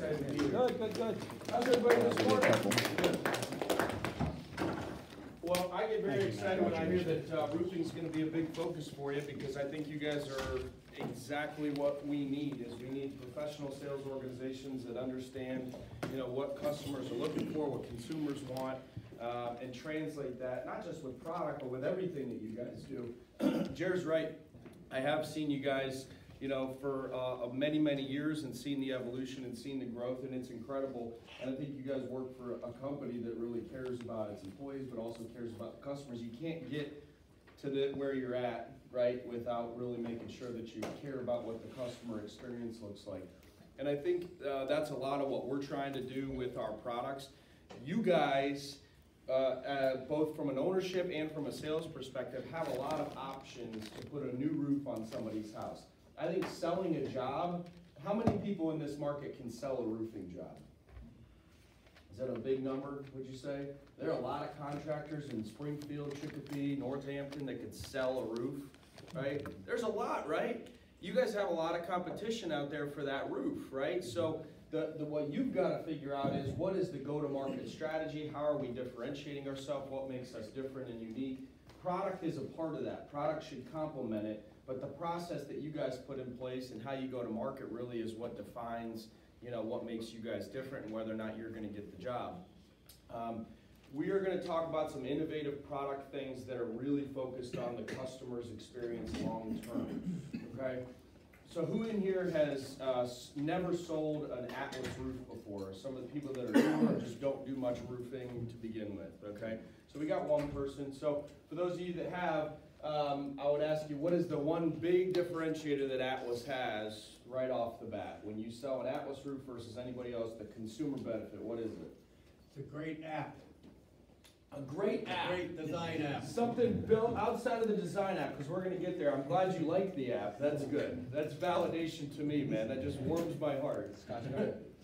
excited to be here. Good. How's everybody this morning? Good. Well, I get very excited when I hear that roofing is going to be a big focus for you, because I think you guys are exactly what we need. Is we need professional sales organizations that understand, what customers are looking for, what consumers want, and translate that not just with product, but with everything that you guys do. Jared's right. I have seen you guys, for many, many years, and seen the evolution and seen the growth, and it's incredible. And I think you guys work for a company that really cares about its employees, but also cares about the customers. You can't get to where you're at, right, without really making sure that you care about what the customer experience looks like. And I think that's a lot of what we're trying to do with our products. You guys, both from an ownership and from a sales perspective, have a lot of options to put a new roof on somebody's house. I think selling a job, how many people in this market can sell a roofing job? Is that a big number, would you say? There are a lot of contractors in Springfield, Chicopee, Northampton that could sell a roof, right? There's a lot, right? You guys have a lot of competition out there for that roof, right? So what you've got to figure out is, what is the go-to-market strategy? How are we differentiating ourselves? What makes us different and unique? Product is a part of that. Product should complement it. But the process that you guys put in place and how you go to market really is what defines, what makes you guys different and whether or not you're going to get the job. We are going to talk about some innovative product things that are really focused on the customer's experience long term. Okay? So who in here has never sold an Atlas roof before? Some of the people that are newer just don't do much roofing to begin with. Okay? So we got one person. So for those of you that have, I would ask you, what is the one big differentiator that Atlas has right off the bat? When you sell an Atlas roof versus anybody else, the consumer benefit, what is it? It's a great app. A great app. A great design app. Something built outside of the design app, because we're going to get there. I'm glad you like the app. That's good. That's validation to me, man. That just warms my heart.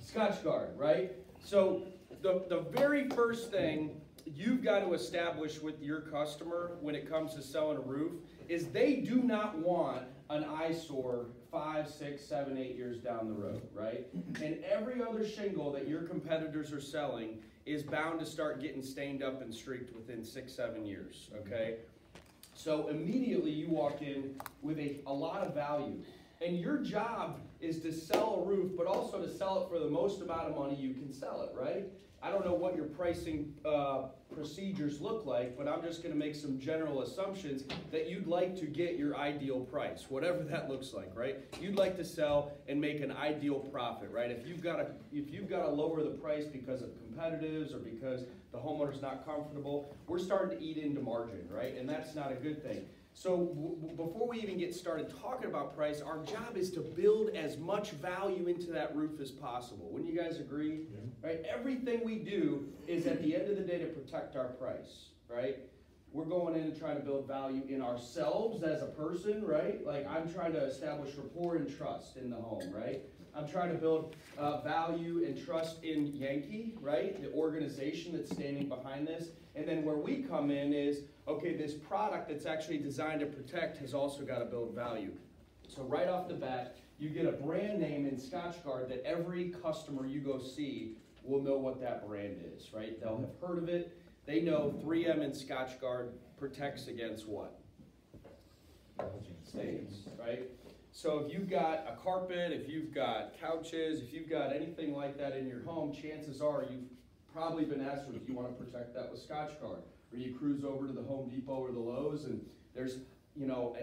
Scotchgard, right? So the very first thing you've got to establish with your customer when it comes to selling a roof is they do not want an eyesore 5, 6, 7, 8 years down the road, right? And every other shingle that your competitors are selling is bound to start getting stained up and streaked within 6, 7 years, okay? So immediately you walk in with a lot of value. And your job is to sell a roof, but also to sell it for the most amount of money you can sell it, right? I don't know what your pricing procedures look like, but I'm just going to make some general assumptions that you'd like to get your ideal price, whatever that looks like, right? You'd like to sell and make an ideal profit, right? If you've got to lower the price because of competitives or because the homeowner's not comfortable, we're starting to eat into margin, right? And that's not a good thing. So before we even get started talking about price, our job is to build as much value into that roof as possible. Wouldn't you guys agree? Yeah. Right? Everything we do is at the end of the day to protect our price, right? We're going in and trying to build value in ourselves as a person, right? Like, I'm trying to establish rapport and trust in the home, right? I'm trying to build value and trust in Yankee, right? The organization that's standing behind this. And then where we come in is, okay, this product that's actually designed to protect has also got to build value. So right off the bat, you get a brand name in Scotchgard that every customer you go see will know what that brand is, right? They'll have heard of it. They know 3M and Scotchgard protects against what? Stains, right? So if you've got a carpet, if you've got couches, if you've got anything like that in your home, chances are you've probably been asked if you want to protect that with Scotchgard. Or you cruise over to the Home Depot or the Lowe's and there's,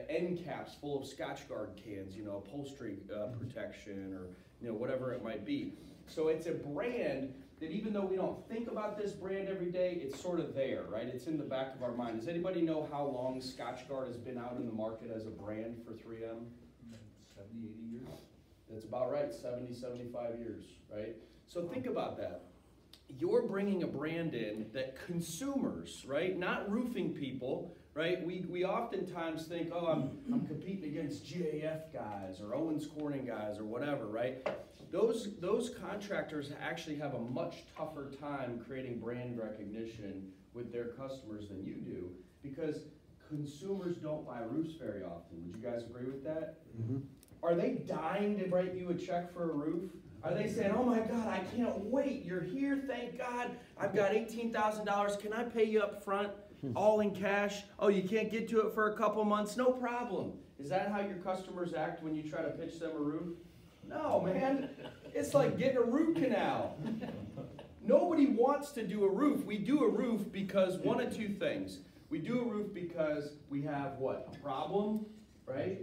end caps full of Scotchgard cans, upholstery protection or, whatever it might be. So it's a brand that even though we don't think about this brand every day, it's sort of there, right? It's in the back of our mind. Does anybody know how long Scotchgard has been out in the market as a brand for 3M? 70, 80 years. That's about right, 70, 75 years, right? So think about that. You're bringing a brand in that consumers, right, not roofing people, right? We oftentimes think, oh, I'm competing against GAF guys or Owens Corning guys or whatever, right? Those contractors actually have a much tougher time creating brand recognition with their customers than you do because consumers don't buy roofs very often. Would you guys agree with that? Mm-hmm. Are they dying to write you a check for a roof? Are they saying, oh my God, I can't wait, you're here, thank God, I've got $18,000, can I pay you up front, all in cash? Oh, you can't get to it for a couple months? No problem. Is that how your customers act when you try to pitch them a roof? No, man. It's like getting a root canal. Nobody wants to do a roof. We do a roof because one of two things. We do a roof because we have what? A problem, right?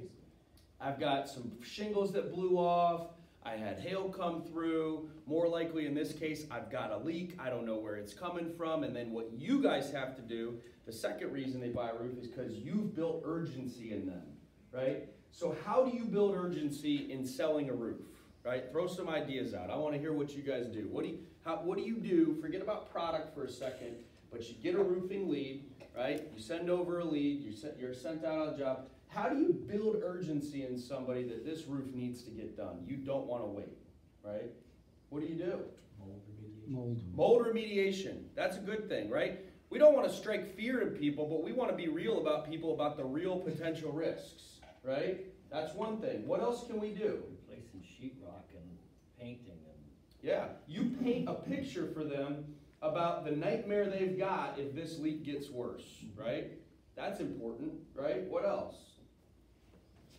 I've got some shingles that blew off. I had hail come through. More likely in this case, I've got a leak. I don't know where it's coming from. And then what you guys have to do, the second reason they buy a roof is because you've built urgency in them, right? So how do you build urgency in selling a roof, right? Throw some ideas out. I want to hear what you guys do. What do you do? Forget about product for a second, but you get a roofing lead, right? You send over a lead. You're sent out on a job. How do you build urgency in somebody that this roof needs to get done? You don't want to wait, right? What do? Mold remediation. Mold remediation. That's a good thing, right? We don't want to strike fear in people, but we want to be real about people about the real potential risks, right? That's one thing. What else can we do? Replacing sheetrock and painting and. Yeah, you paint a picture for them about the nightmare they've got if this leak gets worse, right? That's important, right? What else?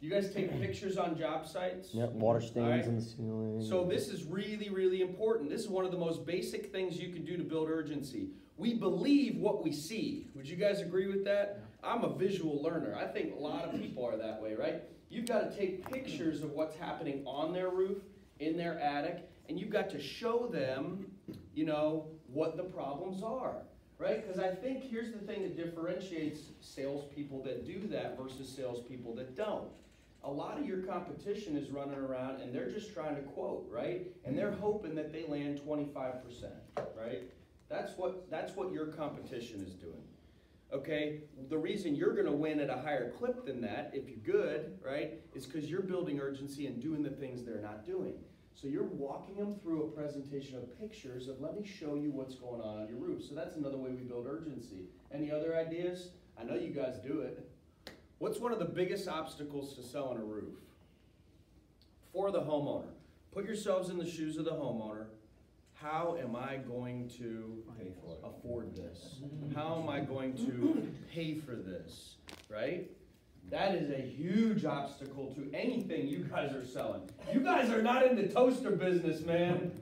You guys take pictures on job sites? Yep, water stains Right. in the ceiling. So this is really, really important. This is one of the most basic things you can do to build urgency. We believe what we see. Would you guys agree with that? I'm a visual learner. I think a lot of people are that way, right? You've got to take pictures of what's happening on their roof, in their attic, and you've got to show them, you know, what the problems are, right? Because I think here's the thing that differentiates salespeople that do that versus salespeople that don't. A lot of your competition is running around and they're just trying to quote, right? And they're hoping that they land 25%, right? That's what your competition is doing. Okay, the reason you're going to win at a higher clip than that, if you're good, right, is because you're building urgency and doing the things they're not doing. So you're walking them through a presentation of pictures of, let me show you what's going on your roof. So that's another way we build urgency. Any other ideas? I know you guys do it. What's one of the biggest obstacles to selling a roof? For the homeowner. Put yourselves in the shoes of the homeowner. How am I going to afford this? How am I going to pay for this, right? That is a huge obstacle to anything you guys are selling. You guys are not in the toaster business, man.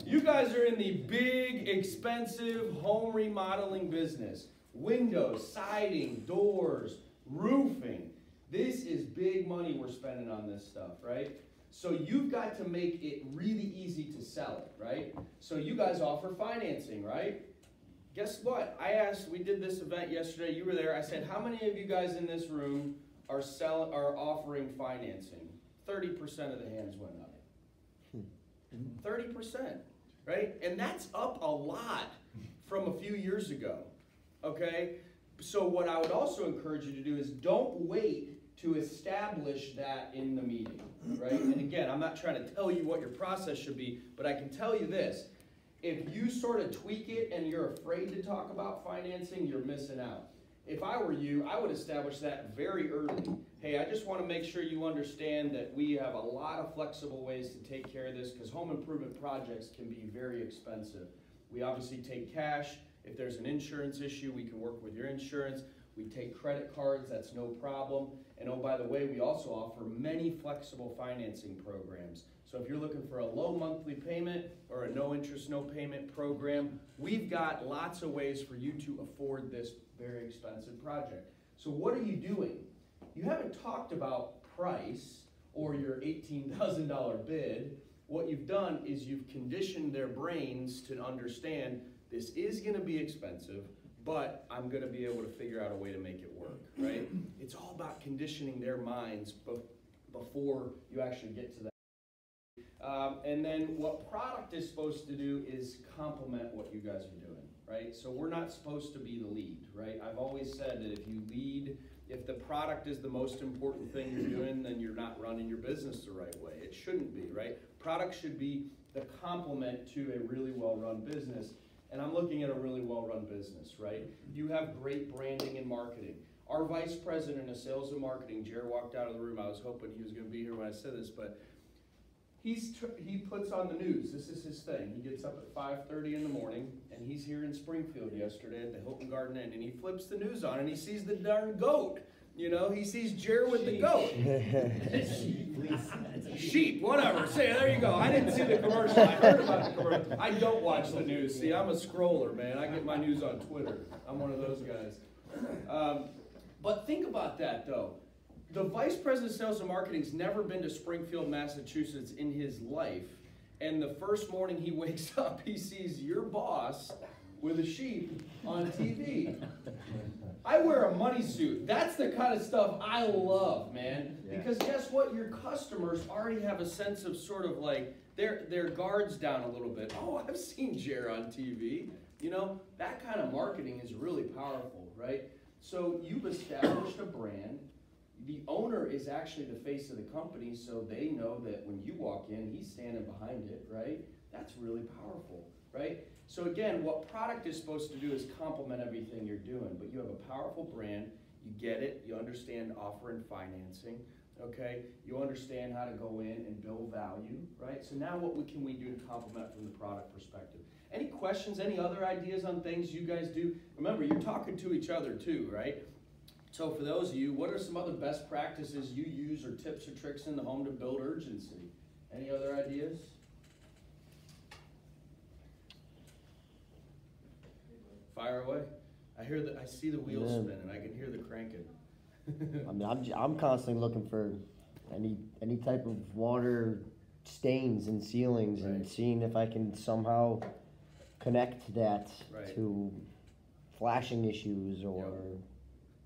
You guys are in the big, expensive home remodeling business. Windows, siding, doors, roofing. This is big money we're spending on this stuff, right? So you've got to make it really easy to sell it, right? So you guys offer financing, right? Guess what? I asked, we did this event yesterday, you were there, I said, how many of you guys in this room are offering financing? 30% of the hands went up. 30%, right? And that's up a lot from a few years ago, okay? So what I would also encourage you to do is don't wait to establish that in the meeting, right? And again, I'm not trying to tell you what your process should be, but I can tell you this. If you sort of tweak it and you're afraid to talk about financing, you're missing out. If I were you, I would establish that very early. Hey, I just want to make sure you understand that we have a lot of flexible ways to take care of this because home improvement projects can be very expensive. We obviously take cash. If there's an insurance issue, we can work with your insurance. We take credit cards, that's no problem. And oh, by the way, we also offer many flexible financing programs. So if you're looking for a low monthly payment or a no interest, no payment program, we've got lots of ways for you to afford this very expensive project. So what are you doing? You haven't talked about price or your $18,000 bid. What you've done is you've conditioned their brains to understand this is going to be expensive, but I'm going to be able to figure out a way to make it work, right? It's all about conditioning their minds before you actually get to that. And then what product is supposed to do is complement what you guys are doing, right? So we're not supposed to be the lead, right? I've always said that if you lead, if the product is the most important thing you're doing, then you're not running your business the right way. It shouldn't be, right? Product should be the complement to a really well-run business. And I'm looking at a really well-run business, right? You have great branding and marketing. Our vice president of sales and marketing, Jared, walked out of the room. I was hoping he was going to be here when I said this, but he puts on the news. This is his thing. He gets up at 5:30 in the morning, and he's here in Springfield yesterday at the Hilton Garden Inn, and he flips the news on, and he sees the darn goat. You know, he sees Jer with the goat. Sheep, whatever. Say, there you go. I didn't see the commercial. I heard about the commercial. I don't watch the news. See, I'm a scroller, man. I get my news on Twitter. I'm one of those guys. But think about that, though. The vice president of sales and marketing's never been to Springfield, Massachusetts in his life, and the first morning he wakes up, he sees your boss with a sheep on TV. I wear a money suit. That's the kind of stuff I love, man. Yeah. Because guess what? Your customers already have a sense of sort of like their guards down a little bit. Oh, I've seen Jer on TV. You know, that kind of marketing is really powerful, right? So you've established a brand. The owner is actually the face of the company, so they know that when you walk in, he's standing behind it, right? That's really powerful, right? So again, what product is supposed to do is complement everything you're doing, but you have a powerful brand, you get it, you understand offer and financing, okay? You understand how to go in and build value, right? So now what can we do to complement from the product perspective? Any questions, any other ideas on things you guys do? Remember, you're talking to each other too, right? So for those of you, what are some other best practices you use or tips or tricks in the home to build urgency? Any other ideas? Fire away. I see the wheels spinning. I can hear the cranking. I mean, I'm constantly looking for any type of water stains in ceilings and Right. seeing if I can somehow connect that Right. to flashing issues or.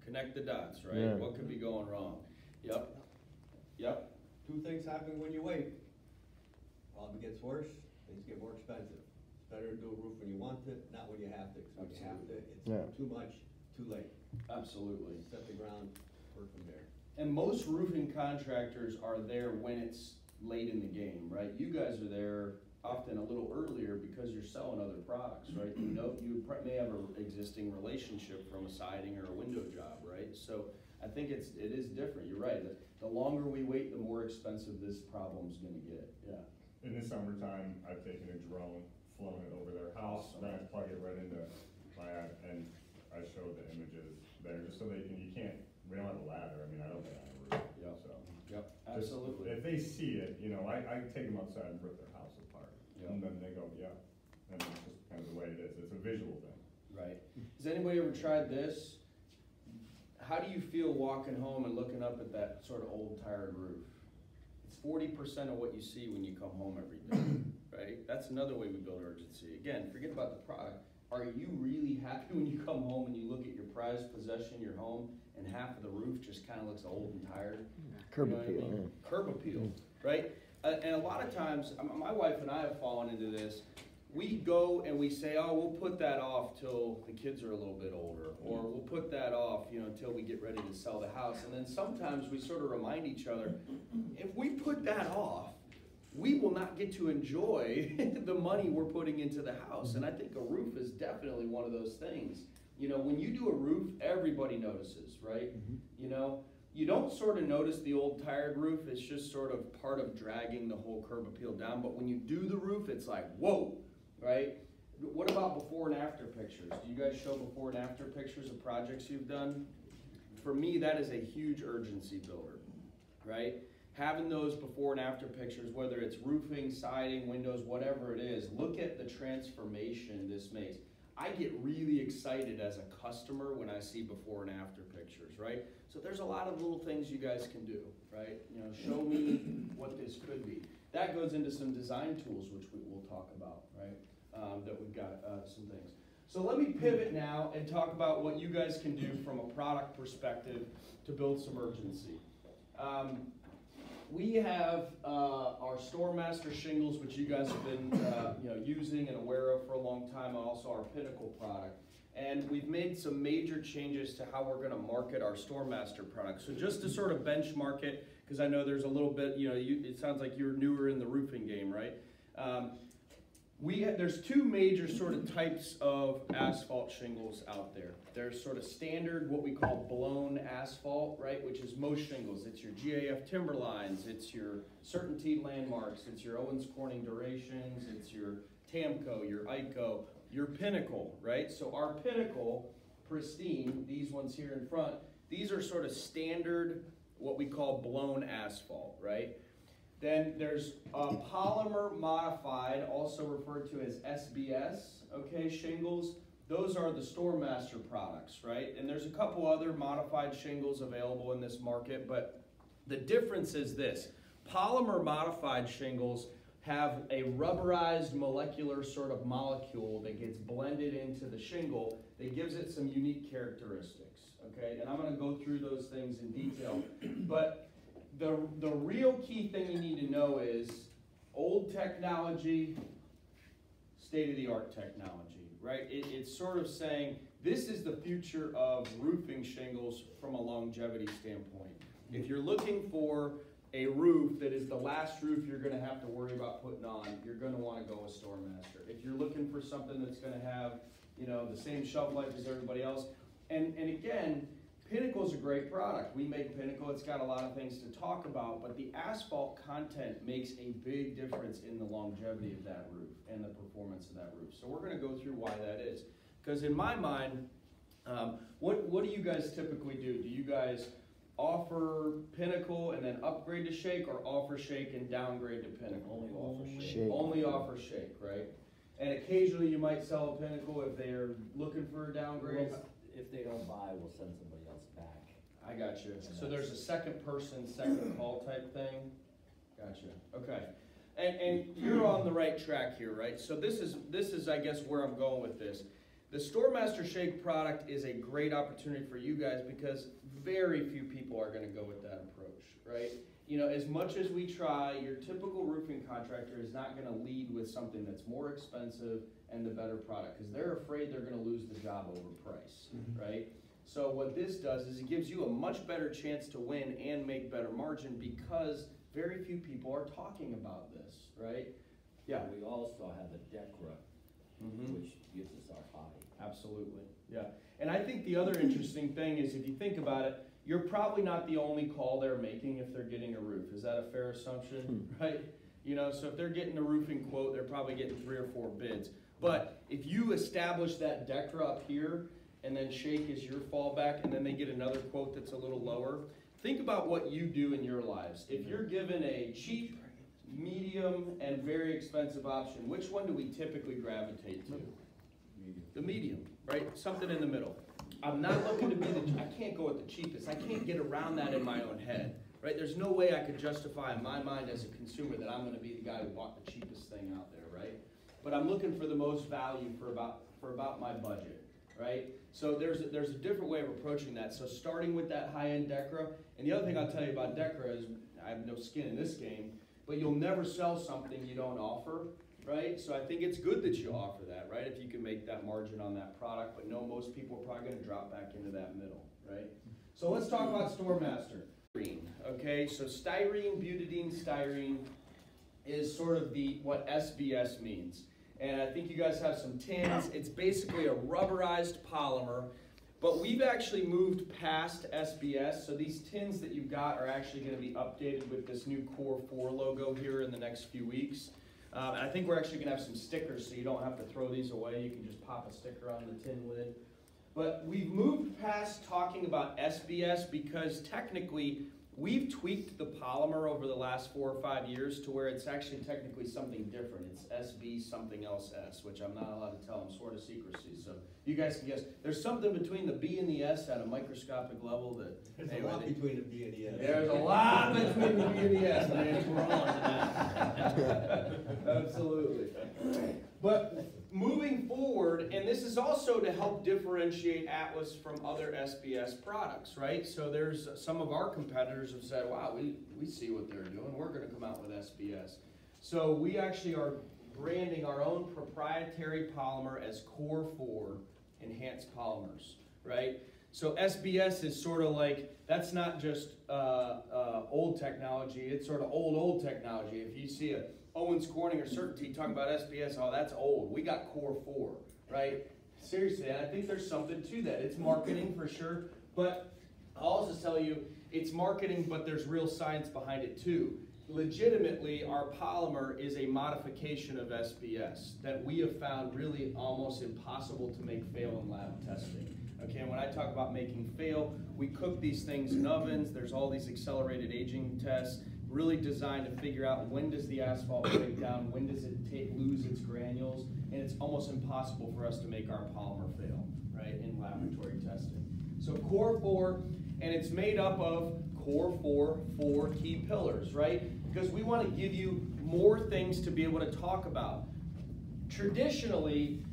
Connect the dots, right? Yeah. What could be going wrong? Yep. Yep. Two things happen when you wait. Problem gets worse, things get more expensive. It's better to do a roof when you want it, not when you have to, 'cause when you have to, it's too much, too late. Absolutely. Set the ground, work from there. And most roofing contractors are there when it's late in the game, right? You guys are there often a little earlier because you're selling other products, right? You know, you may have an existing relationship from a siding or a window job, right? So I think it is different. You're right. The longer we wait, the more expensive this problem's going to get. Yeah. In the summertime, I've taken a drone, flown it over their house, Awesome. then I plug it right into my app, and I showed the images there, just so we don't have a ladder, I mean, I don't get on the roof, Yep. so. Yep. Just, Absolutely. if they see it, you know, I take them outside and rip their house apart, Yep. and then they go, yeah, and it's just kind of the way it is, it's a visual thing. Right. Has anybody ever tried this? How do you feel walking home and looking up at that sort of old tired roof? It's 40% of what you see when you come home every day, right? That's another way we build urgency. Again, forget about the product. Are you really happy when you come home and you look at your prized possession, your home, and half of the roof just kind of looks old and tired? Curb You know what I appeal, mean? Curb appeal, right? And a lot of times, my wife and I have fallen into this. We go and we say, oh, we'll put that off till the kids are a little bit older, or we'll put that off, you know, until we get ready to sell the house. And then sometimes we sort of remind each other, if we put that off, we will not get to enjoy the money we're putting into the house. And I think a roof is definitely one of those things. You know, when you do a roof, everybody notices, right? You know, you don't sort of notice the old tired roof. It's just sort of part of dragging the whole curb appeal down. But when you do the roof, it's like, whoa, right? What about before and after pictures? Do you guys show before and after pictures of projects you've done? For me, that is a huge urgency builder, right? Having those before and after pictures, whether it's roofing, siding, windows, whatever it is, look at the transformation this makes. I get really excited as a customer when I see before and after pictures, right? So there's a lot of little things you guys can do, right? You know, show me what this could be. That goes into some design tools, which we will talk about, right? That we've got some things. So let me pivot now and talk about what you guys can do from a product perspective to build some urgency. We have our StoreMaster shingles, which you guys have been using and aware of for a long time, and also our Pinnacle product. And we've made some major changes to how we're going to market our StoreMaster product. So just to sort of benchmark it, because I know there's a little bit, it sounds like you're newer in the roofing game, right? There's two major sort of types of asphalt shingles out there. There's sort of standard, what we call blown asphalt, right, which is most shingles. It's your GAF Timberlines, it's your Certainty Landmarks, it's your Owens Corning Durations, it's your Tamco, your Ico, your Pinnacle, right? So our Pinnacle, pristine, these ones here in front, these are sort of standard, what we call blown asphalt, right? Then there's polymer modified, also referred to as SBS, okay, shingles. Those are the StoreMaster products, right? And there's a couple other modified shingles available in this market, but the difference is this. Polymer modified shingles have a rubberized molecular sort of molecule that gets blended into the shingle that gives it some unique characteristics, okay? And I'm gonna go through those things in detail. But the real key thing you need to know is old technology, state-of-the-art technology, right? It's sort of saying this is the future of roofing shingles from a longevity standpoint. If you're looking for a roof that is the last roof you're going to have to worry about putting on, you're going to want to go with StoreMaster. If you're looking for something that's going to have, you know, the same shelf life as everybody else, and again, Pinnacle is a great product. We make Pinnacle. It's got a lot of things to talk about, but the asphalt content makes a big difference in the longevity of that roof and the performance of that roof. So we're going to go through why that is. Because in my mind, what do you guys typically do? Do you guys offer Pinnacle and then upgrade to Shake, or offer Shake and downgrade to Pinnacle? Only offer Shake. Only offer Shake, right? And occasionally you might sell a Pinnacle if they're looking for a downgrade. If they don't buy, we'll send somebody else back. I got you. So there's a second person, second call type thing? Gotcha. Okay. And you're on the right track here, right? So this is I guess where I'm going with this. The StoreMaster Shake product is a great opportunity for you guys because very few people are going to go with that approach, right? You know, as much as we try, your typical roofing contractor is not going to lead with something that's more expensive and the better product because they're afraid they're going to lose the job over price, right? So what this does is it gives you a much better chance to win and make better margin because very few people are talking about this, right? Yeah. We also have a DECRA, which gives us our high. Absolutely, yeah. And I think the other interesting thing is if you think about it, you're probably not the only call they're making if they're getting a roof. Is that a fair assumption, right? You know, so if they're getting a roofing quote, they're probably getting 3 or 4 bids. But if you establish that DECRA up here and then Shake is your fallback and then they get another quote that's a little lower, think about what you do in your lives. If you're given a cheap, medium, and very expensive option, which one do we typically gravitate to? The medium, right? Something in the middle. I'm not looking to be I can't go with the cheapest. I can't get around that in my own head, right? There's no way I could justify in my mind as a consumer that I'm going to be the guy who bought the cheapest thing out there, right? But I'm looking for the most value for about my budget, right? So there's a different way of approaching that. So starting with that high-end DECRA, and the other thing I'll tell you about DECRA is I have no skin in this game, but you'll never sell something you don't offer, right? So I think it's good that you offer that, right? If you can make that margin on that product, but no, most people are probably going to drop back into that middle, right? So let's talk about StoreMaster. Okay, so styrene, butadiene, styrene is sort of what SBS means. And I think you guys have some tins. It's basically a rubberized polymer, but we've actually moved past SBS. So these tins that you've got are actually going to be updated with this new Core 4 logo here in the next few weeks. And I think we're actually going to have some stickers so you don't have to throw these away. You can just pop a sticker on the tin lid. But we've moved past talking about SBS because technically we've tweaked the polymer over the last 4 or 5 years to where it's actually technically something different. It's SB something else S, which I'm not allowed to tell. I'm sort of secrecy. So you guys can guess. There's something between the B and the S at a microscopic level that... There's a lot between the B and the S. There's a lot between the B and the S, man. We're on. Absolutely. But moving forward, and this is also to help differentiate Atlas from other SBS products, right? So there's some of our competitors have said, wow, we see what they're doing. We're going to come out with SBS. So we actually are branding our own proprietary polymer as Core 4 Enhanced Polymers, right? So SBS is sort of like, that's not just old technology, it's sort of old technology. If you see Owens Corning or Certainty talking about SBS, oh, that's old. We got Core 4, right? Seriously, I think there's something to that. It's marketing for sure, but I'll also tell you, it's marketing, but there's real science behind it too. Legitimately, our polymer is a modification of SBS that we have found really almost impossible to make fail in lab testing. Okay, and when I talk about making fail, we cook these things in ovens. There's all these accelerated aging tests, really designed to figure out when does the asphalt break down, when does it lose its granules, and it's almost impossible for us to make our polymer fail, right, in laboratory testing. So Core 4, and it's made up of Core 4 key pillars, right? Because we want to give you more things to be able to talk about. Traditionally,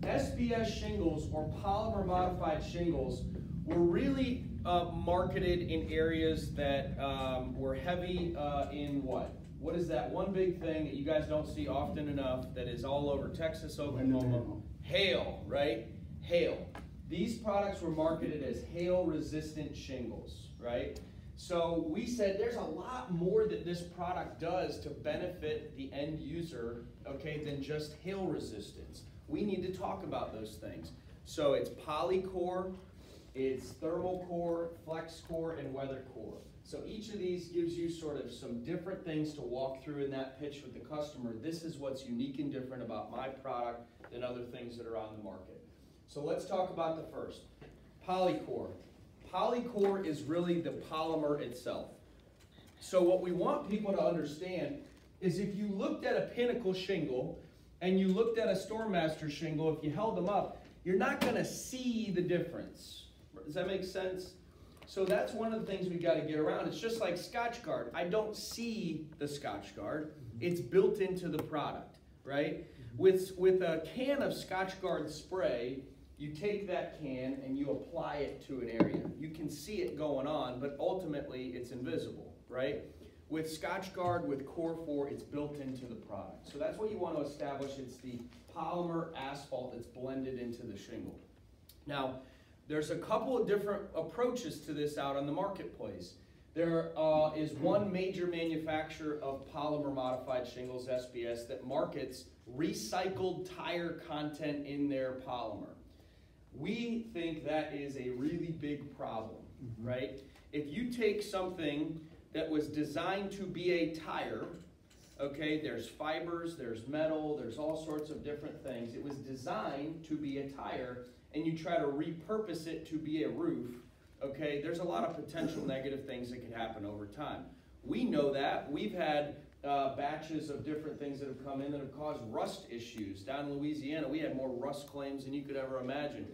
SBS shingles or polymer modified shingles were really marketed in areas that were heavy in what? What is that one big thing that you guys don't see often enough that is all over Texas, Oklahoma? Hail, right? Hail. These products were marketed as hail-resistant shingles, right? So we said there's a lot more that this product does to benefit the end user, okay, than just hail resistance. We need to talk about those things. So it's polycore, it's thermal core, flex core, and weather core. So each of these gives you sort of some different things to walk through in that pitch with the customer. This is what's unique and different about my product than other things that are on the market. So let's talk about the first, polycore. Polycore is really the polymer itself. So what we want people to understand is if you looked at a Pinnacle shingle and you looked at a Stormmaster shingle, if you held them up, you're not going to see the difference. Does that make sense? So that's one of the things we've got to get around. It's just like Scotchgard. I don't see the Scotchgard. It's built into the product, right? With a can of Scotchgard spray, you take that can and you apply it to an area. You can see it going on, but ultimately it's invisible, right? With Scotchgard, with Core 4, it's built into the product. So that's what you want to establish. It's the polymer asphalt that's blended into the shingle. Now, there's a couple of different approaches to this out on the marketplace. There is one major manufacturer of polymer modified shingles, SBS, that markets recycled tire content in their polymer. We think that is a really big problem, right? If you take something that was designed to be a tire, okay, there's fibers, there's metal, there's all sorts of different things. It was designed to be a tire, and you try to repurpose it to be a roof, okay, there's a lot of potential negative things that could happen over time. We know that. We've had batches of different things that have come in that have caused rust issues. Down in Louisiana, we had more rust claims than you could ever imagine.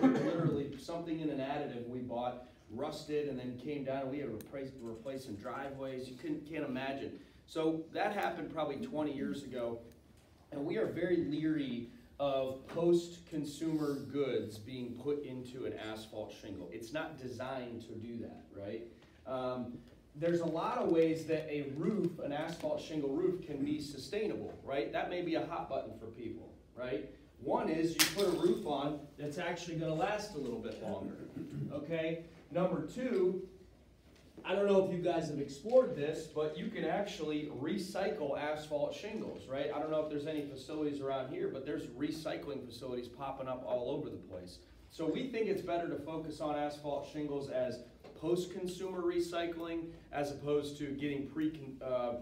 Literally, something in an additive we bought rusted and then came down, and we had to replace some driveways. You can't imagine. So that happened probably 20 years ago, and we are very leery of post-consumer goods being put into an asphalt shingle. It's not designed to do that, right? There's a lot of ways that a roof, an asphalt shingle roof, can be sustainable, right? That may be a hot button for people, right? One is you put a roof on that's actually going to last a little bit longer, okay? Number two, I don't know if you guys have explored this, but you can actually recycle asphalt shingles, right? I don't know if there's any facilities around here, but there's recycling facilities popping up all over the place. So we think it's better to focus on asphalt shingles as post-consumer recycling as opposed to getting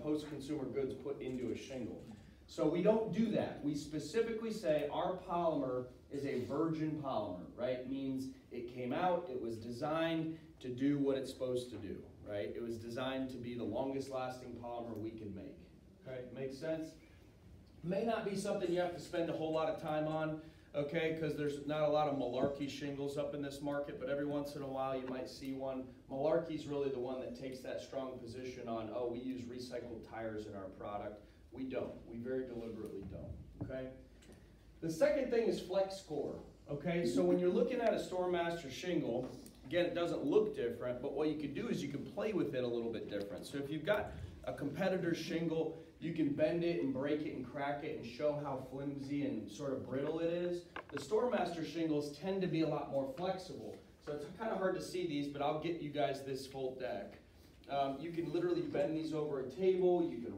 post-consumer goods put into a shingle. So we don't do that. We specifically say our polymer is a virgin polymer, right? It means it came out, it was designed to do what it's supposed to do, right? It was designed to be the longest lasting polymer we can make. Okay, makes sense? May not be something you have to spend a whole lot of time on, okay, because there's not a lot of malarkey shingles up in this market, but every once in a while you might see one. Malarkey's really the one that takes that strong position on, oh, we use recycled tires in our product. We don't. We very deliberately don't, okay? The second thing is flex core, okay? So when you're looking at a Stormmaster shingle, again, it doesn't look different, but what you could do is you can play with it a little bit different. So if you've got a competitor's shingle, you can bend it and break it and crack it and show how flimsy and sort of brittle it is. The Stormmaster shingles tend to be a lot more flexible. So it's kind of hard to see these, but I'll get you guys this full deck. You can literally bend these over a table, you can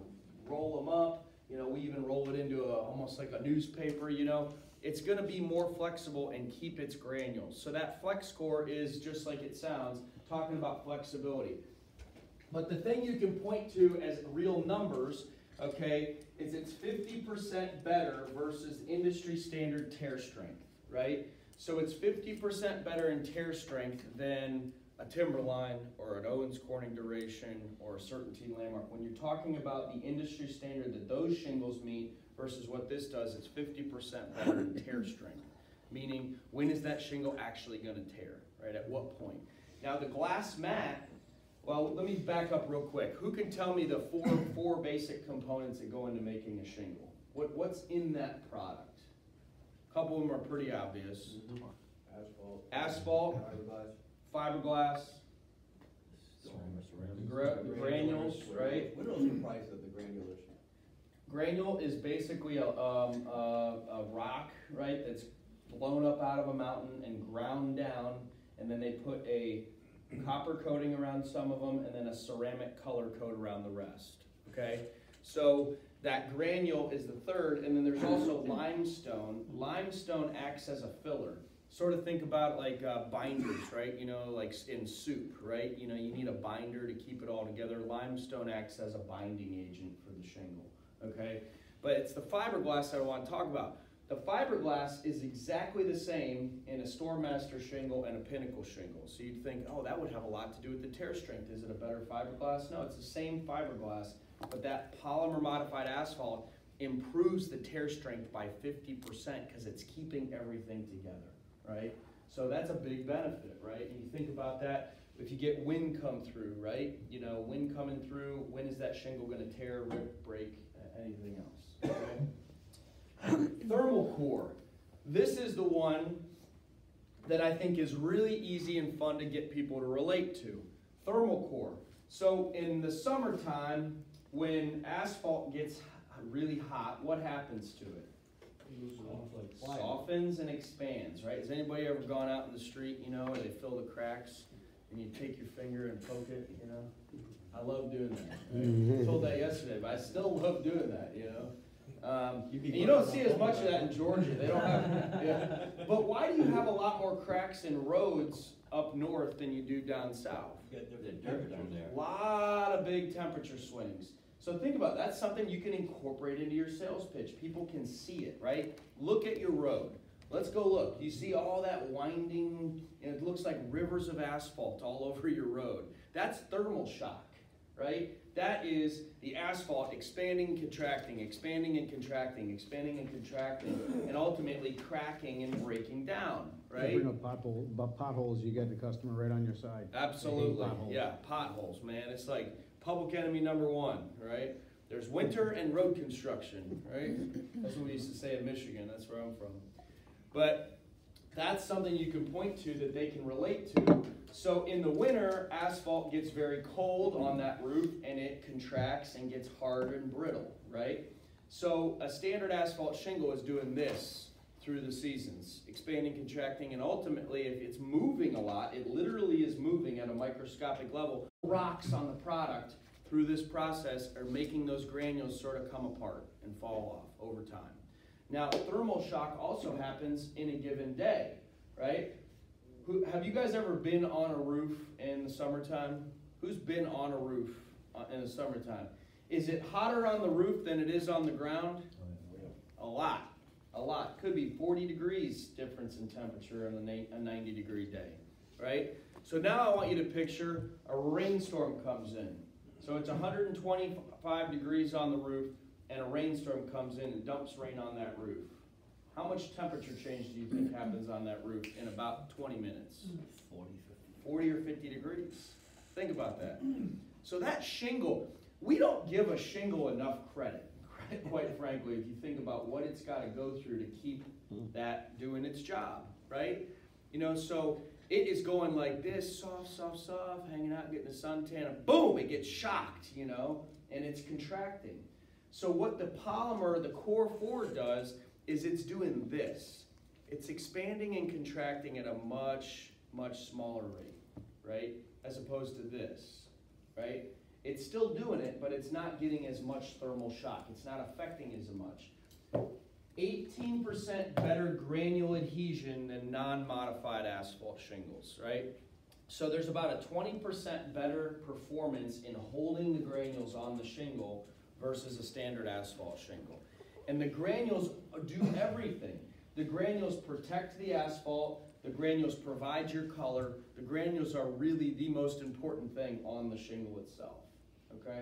roll them up, You know, we even roll it into almost like a newspaper, you know. It's gonna be more flexible and keep its granules. So that flex score is just like it sounds, talking about flexibility. But the thing you can point to as real numbers, okay, is it's 50% better versus industry standard tear strength, right? So it's 50% better in tear strength than a Timberline or an Owens Corning Duration or a Certainty Landmark. When you're talking about the industry standard that those shingles meet versus what this does, it's 50% better in tear strength. Meaning, when is that shingle actually going to tear, right? At what point? Now the glass mat, well, let me back up real quick. Who can tell me the four basic components that go into making a shingle? What's in that product? A couple of them are pretty obvious. Asphalt, fiberglass, granules, right? What is the price of the granulation? Granule is basically a rock, right, that's blown up out of a mountain and ground down, and then they put a copper coating around some of them and then a ceramic color coat around the rest, okay? So that granule is the third, and then there's also limestone. Limestone acts as a filler. Sort of think about like binders, right? You know, like in soup, right? You know, you need a binder to keep it all together. Limestone acts as a binding agent for the shingle, okay? But it's the fiberglass that I want to talk about. The fiberglass is exactly the same in a Stormmaster shingle and a Pinnacle shingle. So you'd think, oh, that would have a lot to do with the tear strength. Is it a better fiberglass? No, it's the same fiberglass, but that polymer modified asphalt improves the tear strength by 50% because it's keeping everything together, right? So that's a big benefit, right? And you think about that, if you get wind come through, right? You know, wind coming through, when is that shingle going to tear, rip, break, anything else, okay? Thermal core. This is the one that I think is really easy and fun to get people to relate to. Thermal core. So in the summertime, when asphalt gets really hot, what happens to it? Softens and expands, right? Has anybody ever gone out in the street, you know, and they fill the cracks and you take your finger and poke it, you know? I love doing that. Right? I told that yesterday, but I still love doing that, you know? You don't see as much of that in Georgia. They don't have, yeah. But why do you have a lot more cracks in roads up north than you do down south? The dirt down there. A lot of big temperature swings. So think about it. That's something you can incorporate into your sales pitch. People can see it, right? Look at your road. Let's go look. You see all that winding, and it looks like rivers of asphalt all over your road. That's thermal shock, right? That is the asphalt expanding, contracting, expanding and contracting, expanding and contracting, and ultimately cracking and breaking down, right? You bring up potholes, you get the customer right on your side. Absolutely, Potholes. yeah, potholes, man. It's like public enemy number one, right? There's winter and road construction, right? That's what we used to say in Michigan, that's where I'm from. But that's something you can point to that they can relate to. So in the winter, asphalt gets very cold on that roof and it contracts and gets hard and brittle, right? So a standard asphalt shingle is doing this through the seasons, expanding, contracting, and ultimately if it's moving a lot, it literally is moving at a microscopic level. Rocks on the product through this process are making those granules sort of come apart and fall off over time. Now, thermal shock also happens in a given day, right? Have you guys ever been on a roof in the summertime? Who's been on a roof in the summertime? Is it hotter on the roof than it is on the ground? A lot. A lot. Could be 40 degrees difference in temperature on a 90-degree day, right? So now I want you to picture a rainstorm comes in. So it's 125 degrees on the roof, and a rainstorm comes in and dumps rain on that roof. How much temperature change do you think happens on that roof in about 20 minutes? 40 or 50 degrees. Think about that. So that shingle, we don't give a shingle enough credit, quite frankly, if you think about what it's got to go through to keep that doing its job, right? You know, so it is going like this, soft, soft, soft, hanging out, getting a suntan, and boom, it gets shocked, you know, and it's contracting. So what the polymer, the Core 4 does, is it's doing this. It's expanding and contracting at a much, much smaller rate, right? As opposed to this, right? It's still doing it, but it's not getting as much thermal shock. It's not affecting as much. 18% better granule adhesion than non-modified asphalt shingles, right? So there's about a 20% better performance in holding the granules on the shingle versus a standard asphalt shingle. And the granules do everything. The granules protect the asphalt, the granules provide your color, the granules are really the most important thing on the shingle itself, okay?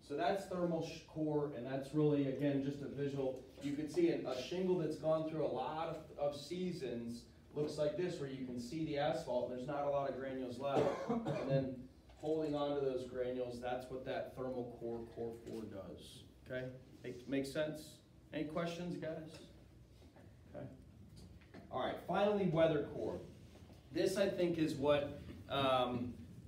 So that's thermal core, and that's really, again, just a visual. You can see a shingle that's gone through a lot of seasons looks like this, where you can see the asphalt and there's not a lot of granules left. And then holding on to those granules, that's what that thermal core 4 does. Okay? Make sense? Any questions, guys? Okay. All right, finally, weather core. This, I think, is what,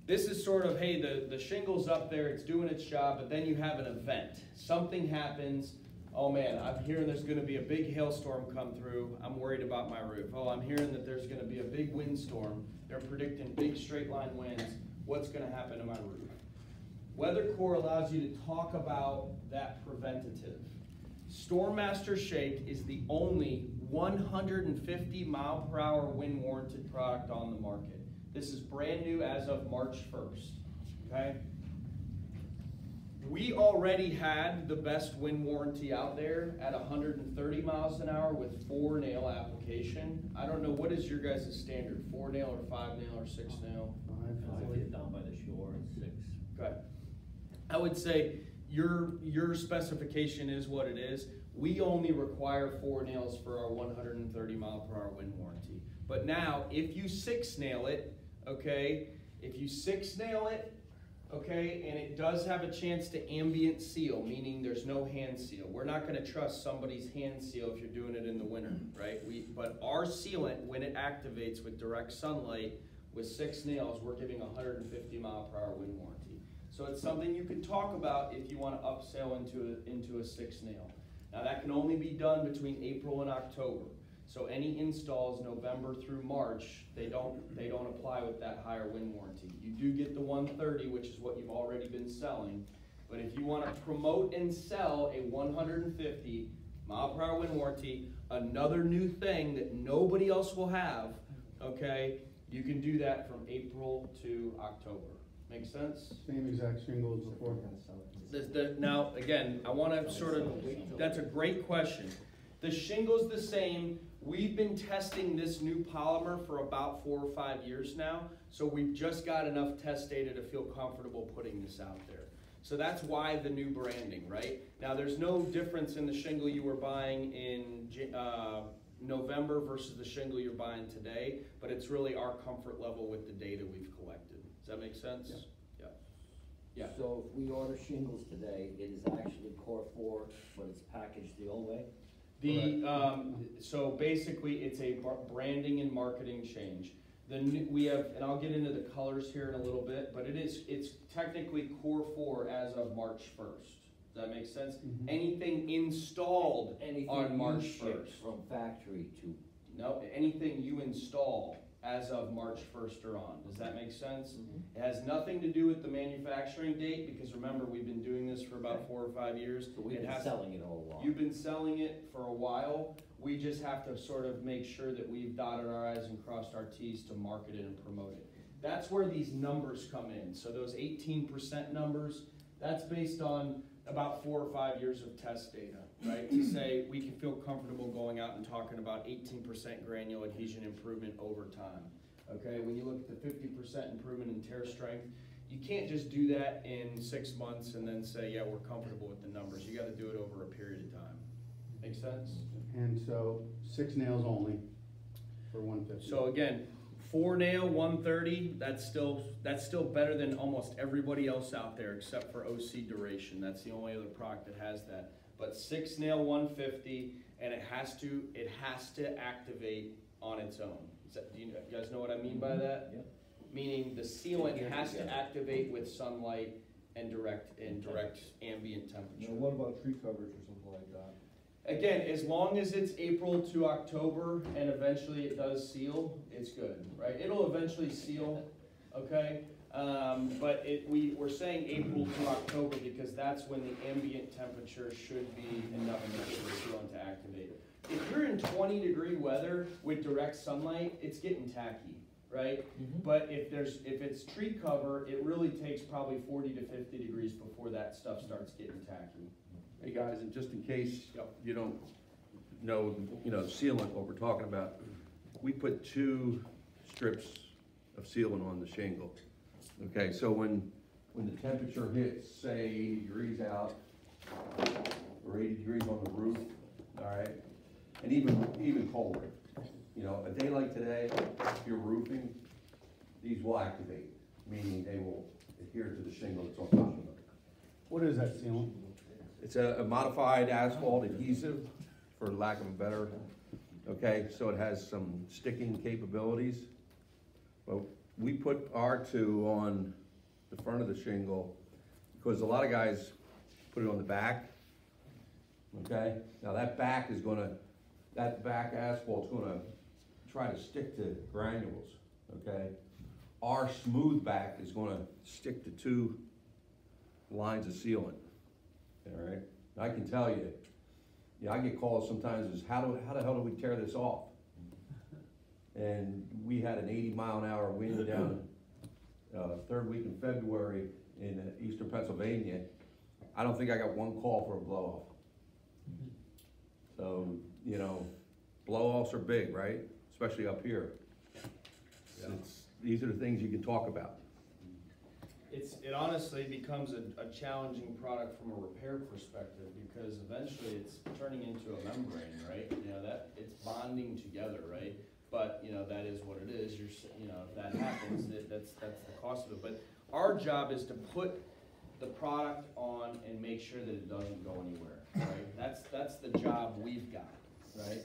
this is sort of, hey, the shingle's up there, it's doing its job, but then you have an event. Something happens. Oh man, I'm hearing there's going to be a big hailstorm come through. I'm worried about my roof. Oh, I'm hearing that there's going to be a big windstorm. They're predicting big straight line winds. What's going to happen to my roof? Weather core allows you to talk about that preventative. StormMaster Shake is the only 150 mile per hour wind warranted product on the market. This is brand new as of March 1st. Okay? We already had the best wind warranty out there at 130 miles an hour with 4-nail application. I don't know, what is your guys' standard? 4-nail or 5-nail or 6-nail? I get down by the shore at 6. Okay. I would say your specification is what it is. We only require 4 nails for our 130 mile per hour wind warranty. But now, if you 6-nail it, okay, if you 6-nail it, okay, and it does have a chance to ambient seal, meaning there's no hand seal. We're not going to trust somebody's hand seal if you're doing it in the winter, right? But our sealant, when it activates with direct sunlight with 6 nails, we're giving 150 mile per hour wind warranty. So it's something you can talk about if you want to upsell into a 6-nail. Now that can only be done between April and October. So any installs November through March, they don't apply with that higher wind warranty. You do get the 130, which is what you've already been selling. But if you want to promote and sell a 150 mile per hour wind warranty, another new thing that nobody else will have, okay, you can do that from April to October. Make sense? Same exact shingles before. Now, again, I want to sort of, that's a great question. The shingle's the same. We've been testing this new polymer for about 4 or 5 years now, so we've just got enough test data to feel comfortable putting this out there. So that's why the new branding, right? Now, there's no difference in the shingle you were buying in November versus the shingle you're buying today, but it's really our comfort level with the data we've collected. Does that make sense? Yeah. Yeah. So if we order shingles today, it is actually core 4, but it's packaged the old way? So basically, it's a branding and marketing change. We have, and I'll get into the colors here in a little bit, but it's technically core 4 as of March 1st. Does that make sense? Mm-hmm. Anything installed on March 1st. From factory to? No, anything you install as of March 1st or on. Does that make sense? Mm-hmm. It has nothing to do with the manufacturing date, because remember, we've been doing this for about 4 or 5 years. So we've been selling it all along. You've been selling it for a while. We just have to sort of make sure that we've dotted our I's and crossed our T's to market it and promote it. That's where these numbers come in. So those 18% numbers, that's based on about 4 or 5 years of test data, right? To say we can feel comfortable going out and talking about 18% granule adhesion improvement over time. Okay, when you look at the 50% improvement in tear strength, you can't just do that in 6 months and then say, yeah, we're comfortable with the numbers. You got to do it over a period of time. Make sense? And so 6 nails only for 150. So again, 4-nail 130, that's still better than almost everybody else out there except for OC Duration. That's the only other product that has that. But 6-nail 150, and it has to activate on its own. Do you guys know what I mean by that? Yep. Meaning the sealant has to activate with sunlight and direct ambient temperature. Now, what about tree coverage or something like that? Again, as long as it's April to October and eventually it does seal, it's good, right? It'll eventually seal, okay? But we're saying April to October because that's when the ambient temperature should be enough for the sealant to activate. If you're in 20-degree weather with direct sunlight, it's getting tacky, right? But if it's tree cover, it really takes probably 40 to 50 degrees before that stuff starts getting tacky. Hey guys, and just in case you don't know, sealant, what we're talking about, we put 2 strips of sealant on the shingle. Okay, so when the temperature hits, say 80 degrees out, or 80 degrees on the roof, all right, and even colder, a day like today, if you're roofing, these will activate, meaning they will adhere to the shingle that's on top of them. What is that sealant? It's a modified asphalt adhesive, for lack of a better, okay, so it has some sticking capabilities. But we put R2 on the front of the shingle because a lot of guys put it on the back, okay? Now that back asphalt's gonna try to stick to granules, okay? Our smooth back is gonna stick to 2 lines of sealant, all right? I can tell you, I get calls sometimes is how the hell do we tear this off? And we had an 80-mile-an-hour wind down 3rd week in February in eastern Pennsylvania. I don't think I got 1 call for a blow off. So, blow offs are big, right? Especially up here. These are the things you can talk about. It honestly becomes a challenging product from a repair perspective because eventually it's turning into a membrane, right? That it's bonding together, right? But that is what it is. If that happens, that's the cost of it. But our job is to put the product on and make sure that it doesn't go anywhere, right? That's the job we've got, right?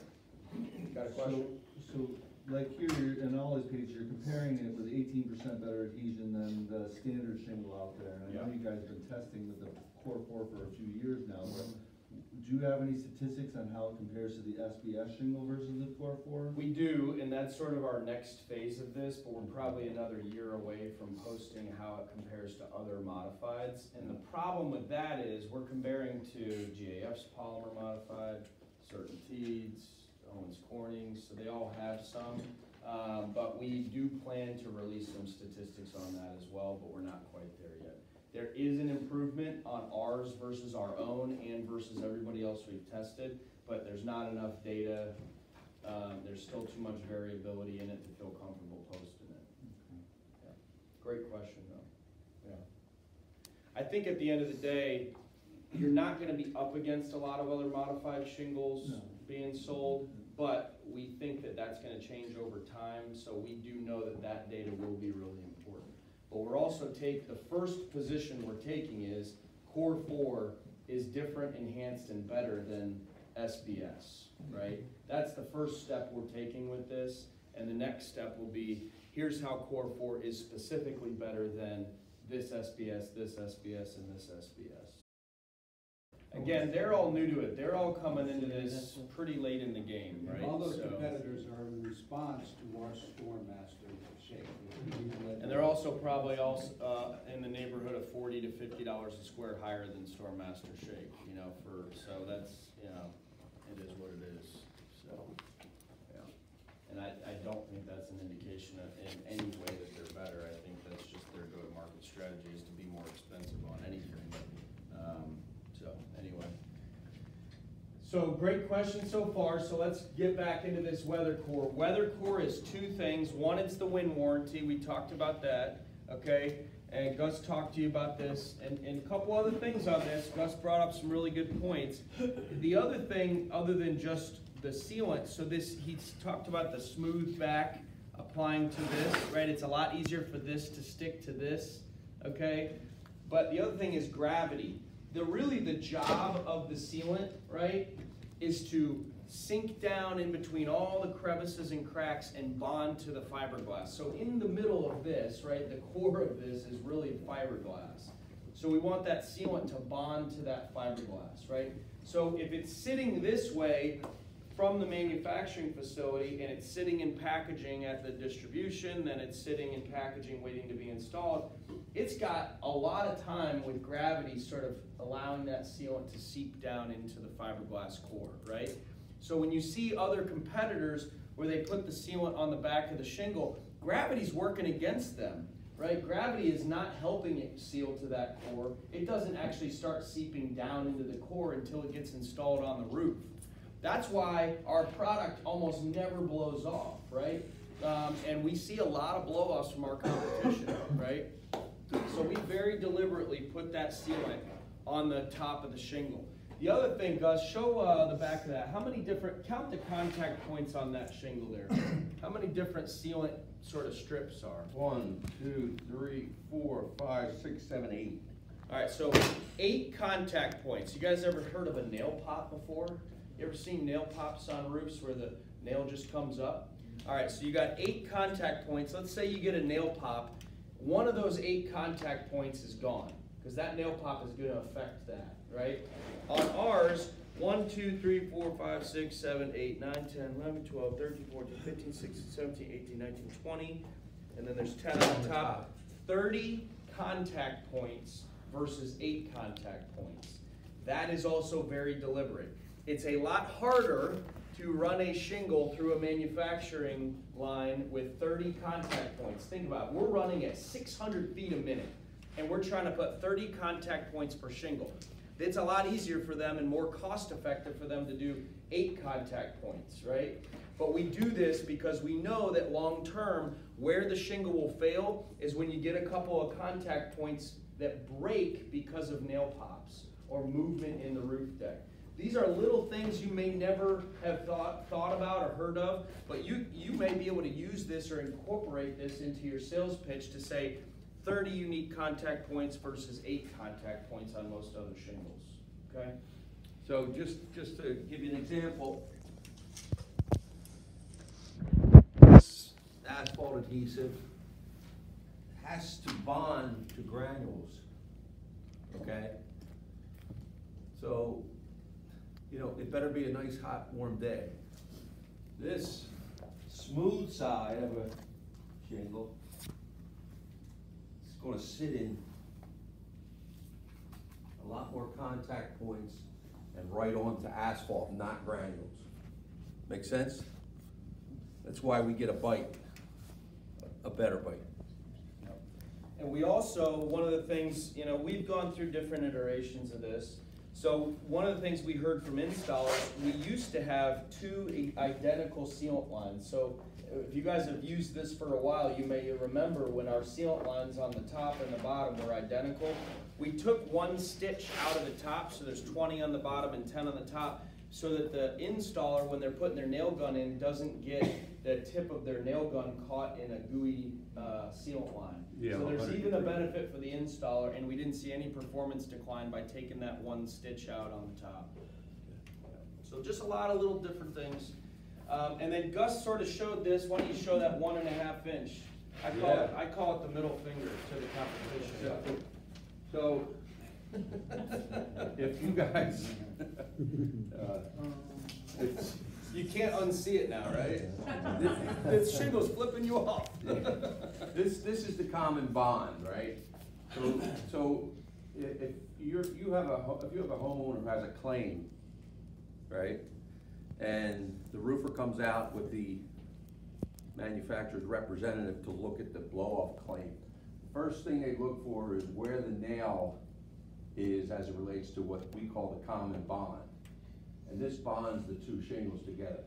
Got a question? So like here, in all these pages, you're comparing it with 18% better adhesion than the standard shingle out there. And I know you guys have been testing with the Core 4 for a few years now, but do you have any statistics on how it compares to the SBS shingle versus the Core 4? We do, and that's sort of our next phase of this, but we're probably another year away from posting how it compares to other modifieds. And the problem with that is we're comparing to GAF's polymer modified, CertainTeed's, Owens Corning's, so they all have some. But we do plan to release some statistics on that as well, but we're not quite there yet. There is an improvement on ours versus our own and versus everybody else we've tested, but there's not enough data. There's still too much variability in it to feel comfortable posting it. Yeah. Great question though. Yeah. I think at the end of the day, you're not going to be up against a lot of other modified shingles being sold, but we think that that's going to change over time, so we do know that data will be really important. But we're also the first position we're taking is Core 4 is different, enhanced, and better than SBS, right? That's the first step we're taking with this, and the next step will be, here's how Core 4 is specifically better than this SBS, and this SBS. Again, they're all new to it. They're all coming into this pretty late in the game, right? All those competitors are in response to our StormMaster shake. And they're also probably in the neighborhood of $40 to $50 a square higher than StormMaster shake, so that's, it is what it is, so, yeah. And I don't think that's an indication in any way that they're better. I think that's just their go-to-market strategy is to be more expensive on anything. So anyway. So great question so far. So let's get back into this WeatherCore. WeatherCore is 2 things. One, it's the wind warranty. We talked about that, okay? And Gus talked to you about this, and a couple other things on this. Gus brought up some really good points. The other thing, other than just the sealant, so he's talked about the smooth back applying to this, right? It's a lot easier for this to stick to this, okay? But the other thing is gravity. Really the job of the sealant, right, is to sink down in between all the crevices and cracks and bond to the fiberglass. So in the middle of this, right, the core of this is really fiberglass. So we want that sealant to bond to that fiberglass, right? So if it's sitting this way, from the manufacturing facility and it's sitting in packaging at the distribution, then it's sitting in packaging waiting to be installed, it's got a lot of time with gravity sort of allowing that sealant to seep down into the fiberglass core, right? So when you see other competitors where they put the sealant on the back of the shingle, gravity's working against them, right? Gravity is not helping it seal to that core. It doesn't actually start seeping down into the core until it gets installed on the roof. That's why our product almost never blows off, right? And we see a lot of blow-offs from our competition, right? So we very deliberately put that sealant on the top of the shingle. The other thing, Gus, show the back of that. How many different, count the contact points on that shingle there. How many different sealant sort of strips are? 1, 2, 3, 4, 5, 6, 7, 8. All right, so 8 contact points. You guys ever heard of a nail pop before? You ever seen nail pops on roofs where the nail just comes up? All right, so you got 8 contact points. Let's say you get a nail pop. One of those 8 contact points is gone because that nail pop is going to affect that, right? On ours, 1, 2, 3, 4, 5, 6, 7, 8, 9, 10, 11, 12, 13, 14, 15, 16, 17, 18, 19, 20, and then there's 10 on the top. 30 contact points versus 8 contact points. That is also very deliberate. It's a lot harder to run a shingle through a manufacturing line with 30 contact points. Think about it. We're running at 600 feet a minute, and we're trying to put 30 contact points per shingle. It's a lot easier for them and more cost effective for them to do 8 contact points, right? But we do this because we know that long term, where the shingle will fail is when you get a couple of contact points that break because of nail pops or movement in the roof deck. These are little things you may never have thought about or heard of, but you may be able to use this or incorporate this into your sales pitch to say 30 unique contact points versus 8 contact points on most other shingles, okay? So just to give you an example, this asphalt adhesive has to bond to granules, okay? So, you know, it better be a nice, hot, warm day. This smooth side of a shingle is gonna sit in a lot more contact points and right onto asphalt, not granules. Make sense? That's why we get a bite, a better bite. And we also, one of the things, you know, we've gone through different iterations of this. So one of the things we heard from installers, we used to have 2 identical sealant lines. So if you guys have used this for a while, you may remember when our sealant lines on the top and the bottom were identical. We took 1 stitch out of the top, so there's 20 on the bottom and 10 on the top, so that the installer, when they're putting their nail gun in, doesn't get the tip of their nail gun caught in a gooey sealant line. Yeah, so there's 100%. even a benefit for the installer, and we didn't see any performance decline by taking that 1 stitch out on the top. So just a lot of little different things. And then Gus sort of showed this. Why don't you show that 1.5 inch? I call it the middle finger to the competition. So, if you guys, You can't unsee it now, right? This shingle's flipping you off. this is the common bond, right? So if you have a homeowner who has a claim, right, and the roofer comes out with the manufacturer's representative to look at the blow-off claim, first thing they look for is where the nail is as it relates to what we call the common bond. And this bonds the 2 shingles together.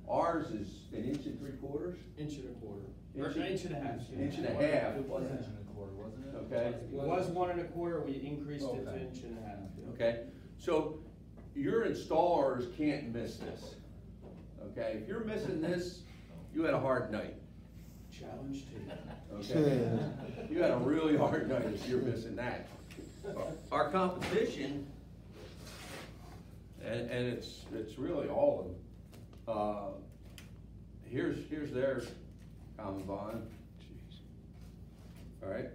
Ours is 1 3/4 inches? Inch and a quarter. Inch Or and- inch and a half. Inch and a half. It was 1.25 inches, wasn't it? Okay. It was 1 1/4, we increased it to Okay. 1.5 inches. Okay, so your installers can't miss this. Okay, if you're missing this, you had a hard night. Challenge taken. Okay, you had a really hard night if you're missing that. Our competition, and it's really all of them. Here's their common bond. All right.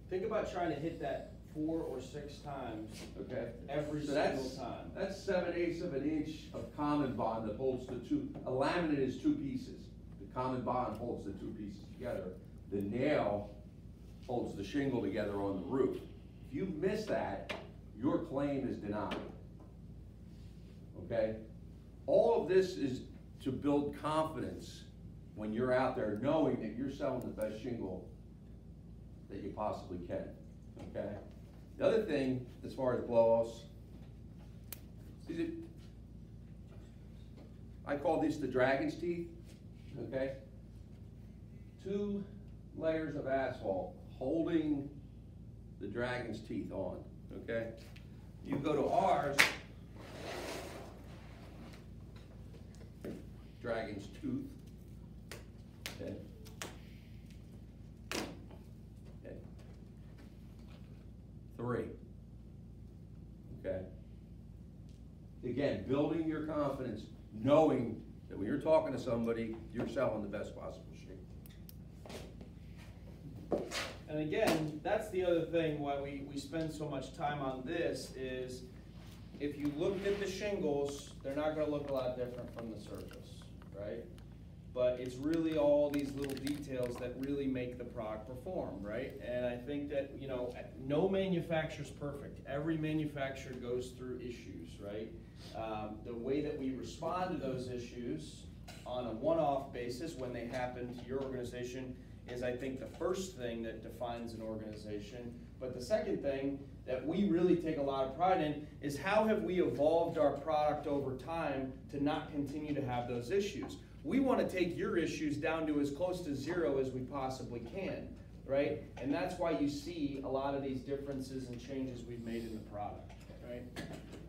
Think about trying to hit that 4 or 6 times Okay? every So single that's, time. that's 7/8 of an inch of common bond that holds the two, a laminate is 2 pieces. The common bond holds the 2 pieces together. The nail holds the shingle together on the roof. If you miss that, your claim is denied. Okay? All of this is to build confidence when you're out there knowing that you're selling the best shingle that you possibly can, okay? The other thing, as far as blow-offs, is I call these the dragon's teeth, okay? 2 layers of asphalt holding the dragon's teeth on, okay? You go to ours, dragon's tooth, okay? Okay. 3, okay? Again, building your confidence, knowing that when you're talking to somebody, you're selling the best possible shit. And again, that's the other thing why we spend so much time on this is if you looked at the shingles, they're not gonna look a lot different from the surface, right? But it's really all these little details that really make the product perform, right? And I think that, you know, no manufacturer's perfect. Every manufacturer goes through issues, right? The way that we respond to those issues on a one-off basis when they happen to your organization is, I think, the first thing that defines an organization. But the second thing that we really take a lot of pride in is how have we evolved our product over time to not continue to have those issues. We want to take your issues down to as close to 0 as we possibly can, right? And that's why you see a lot of these differences and changes we've made in the product, right?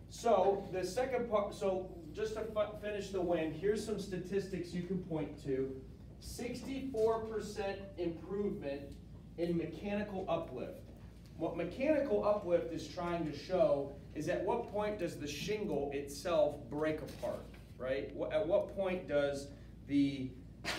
So the second part, so just to finish the win, here's some statistics you can point to. 64% improvement in mechanical uplift. What mechanical uplift is trying to show is at what point does the shingle itself break apart, right? At what point does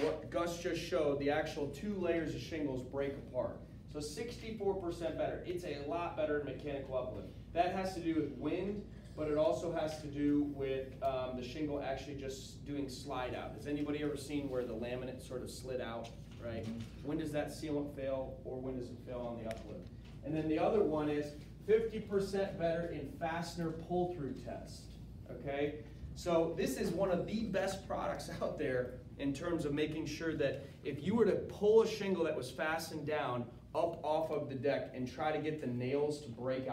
what Gus just showed, the actual 2 layers of shingles break apart? So 64% better. It's a lot better in mechanical uplift. That has to do with wind, but it also has to do with the shingle actually just doing slide out. Has anybody ever seen where the laminate sort of slid out, right? When does that sealant fail, or when does it fail on the uplift? And then the other one is 50% better in fastener pull-through test, okay? So this is one of the best products out there in terms of making sure that if you were to pull a shingle that was fastened down up off of the deck and try to get the nails to break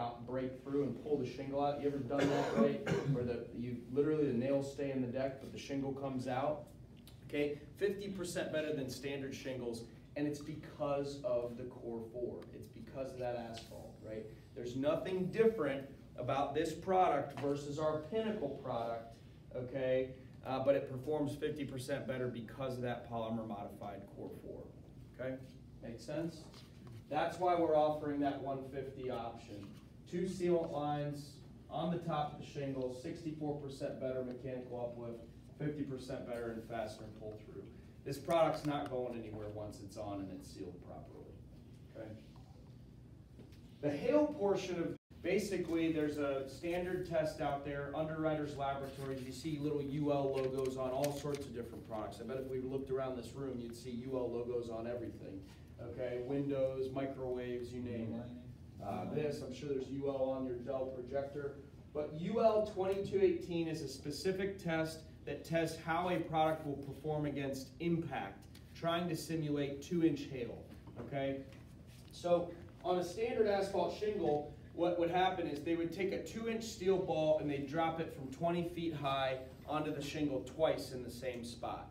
through and pull the shingle out. You ever done that, right? Where literally the nails stay in the deck, but the shingle comes out. Okay, 50% better than standard shingles, and it's because of the Core 4. It's because of that asphalt, right? There's nothing different about this product versus our Pinnacle product, okay? But it performs 50% better because of that polymer modified Core 4, okay? Make sense? That's why we're offering that 150 option. 2 sealant lines on the top of the shingle, 64% better mechanical uplift, 50% better in fastener pull through. This product's not going anywhere once it's on and it's sealed properly, okay? The hail portion of, basically there's a standard test out there, Underwriters Laboratories. You see little UL logos on all sorts of different products. I bet if we looked around this room, you'd see UL logos on everything. Okay, windows, microwaves, you name it. This, I'm sure there's UL on your Dell projector. But UL 2218 is a specific test that tests how a product will perform against impact, trying to simulate 2-inch hail, okay? So on a standard asphalt shingle, what would happen is they would take a 2-inch steel ball and they'd drop it from 20 feet high onto the shingle twice in the same spot.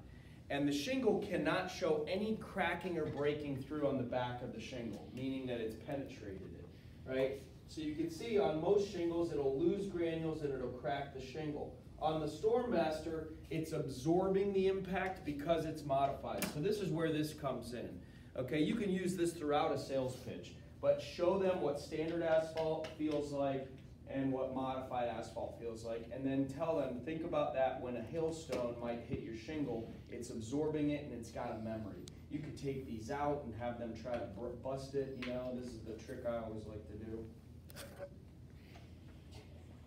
And the shingle cannot show any cracking or breaking through on the back of the shingle, meaning that it's penetrated it, right? So you can see on most shingles, it'll lose granules and it'll crack the shingle. On the StormMaster, it's absorbing the impact because it's modified. So this is where this comes in. Okay, you can use this throughout a sales pitch, but show them what standard asphalt feels like and what modified asphalt feels like, and then tell them, think about that when a hailstone might hit your shingle, it's absorbing it and it's got a memory. You could take these out and have them try to bust it, you know, this is the trick I always like to do.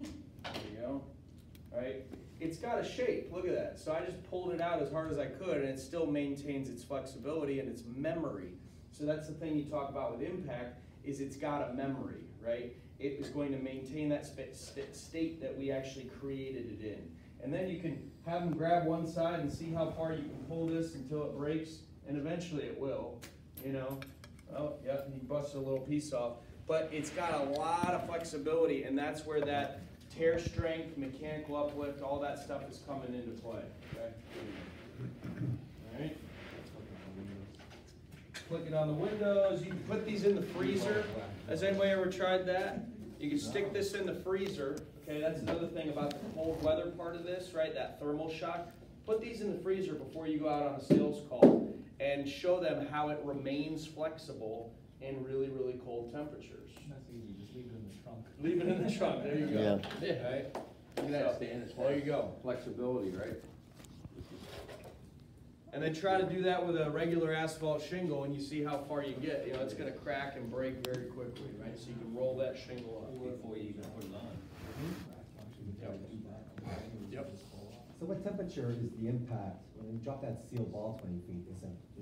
There you go. Right? It's got a shape, look at that. So I just pulled it out as hard as I could, and it still maintains its flexibility and its memory. So that's the thing you talk about with impact, is it's got a memory, right? It is going to maintain that state that we actually created it in. And then you can have them grab one side and see how far you can pull this until it breaks, and eventually it will, you know. Oh, yeah, he busted a little piece off. But it's got a lot of flexibility, and that's where that tear strength, mechanical uplift, all that stuff is coming into play, okay? All right. Click it on the windows. You can put these in the freezer. Has anybody ever tried that? You can stick this in the freezer. Okay, that's another thing about the cold weather part of this, right? That thermal shock. Put these in the freezer before you go out on a sales call and show them how it remains flexible in really, really cold temperatures. That's easy, just leave it in the trunk. Leave it in the trunk, there you go. Yeah. Right? Look at that, Stan, it's There you go. flexibility, right? And then try to do that with a regular asphalt shingle, and you see how far you get. You know, it's going to crack and break very quickly, right? So you can roll that shingle up Before you even put it on. Yep. So what temperature is the impact, when you drop that steel ball 20 feet,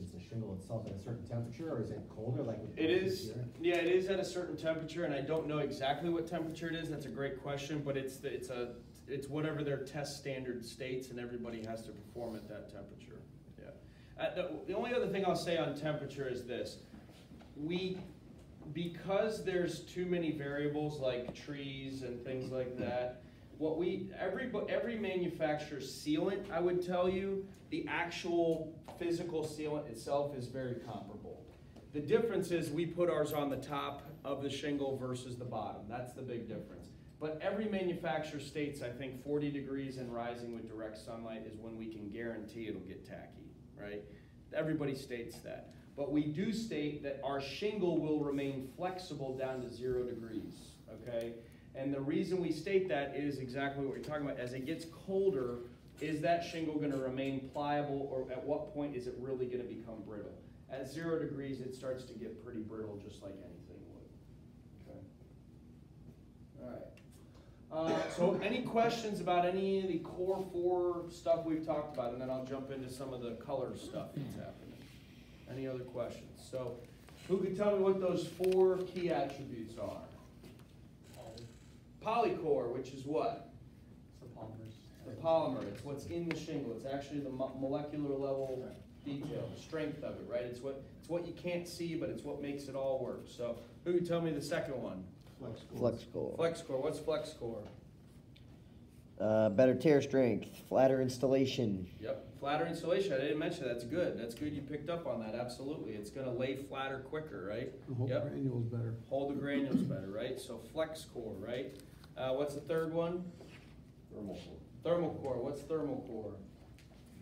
is the shingle itself at a certain temperature, or is it colder like with It is, here? yeah, it is at a certain temperature, and I don't know exactly what temperature it is. That's a great question, but it's whatever their test standard states, and everybody has to perform at that temperature. Yeah. The only other thing I'll say on temperature is this: because there's too many variables like trees and things like that. Every manufacturer's sealant, I would tell you, the actual physical sealant itself is very comparable. The difference is we put ours on the top of the shingle versus the bottom. That's the big difference. But every manufacturer states, I think 40 degrees and rising with direct sunlight is when we can guarantee it'll get tacky, right? Everybody states that. But we do state that our shingle will remain flexible down to 0 degrees, okay? And the reason we state that is exactly what we're talking about. As it gets colder, is that shingle going to remain pliable, or at what point is it really going to become brittle? At 0 degrees, it starts to get pretty brittle, just like anything would. Okay. All right. So any questions about any of the core 4 stuff we've talked about, and then I'll jump into some of the color stuff that's happening. Any other questions? So who can tell me what those 4 key attributes are? Polycore, which is what? The polymers. The polymer. It's what's in the shingle. It's actually the molecular level detail, the strength of it, right? It's what you can't see, but it's what makes it all work. So who can tell me the second one? FlexCore. FlexCore. What's FlexCore? Better tear strength, flatter installation. Yep, flatter installation. I didn't mention that. That's good. That's good you picked up on that. Absolutely. It's going to lay flatter quicker, right? Hold the granules better. Hold the granules better, right? So FlexCore, right? What's the third one? Thermal Thermal core. What's thermal core?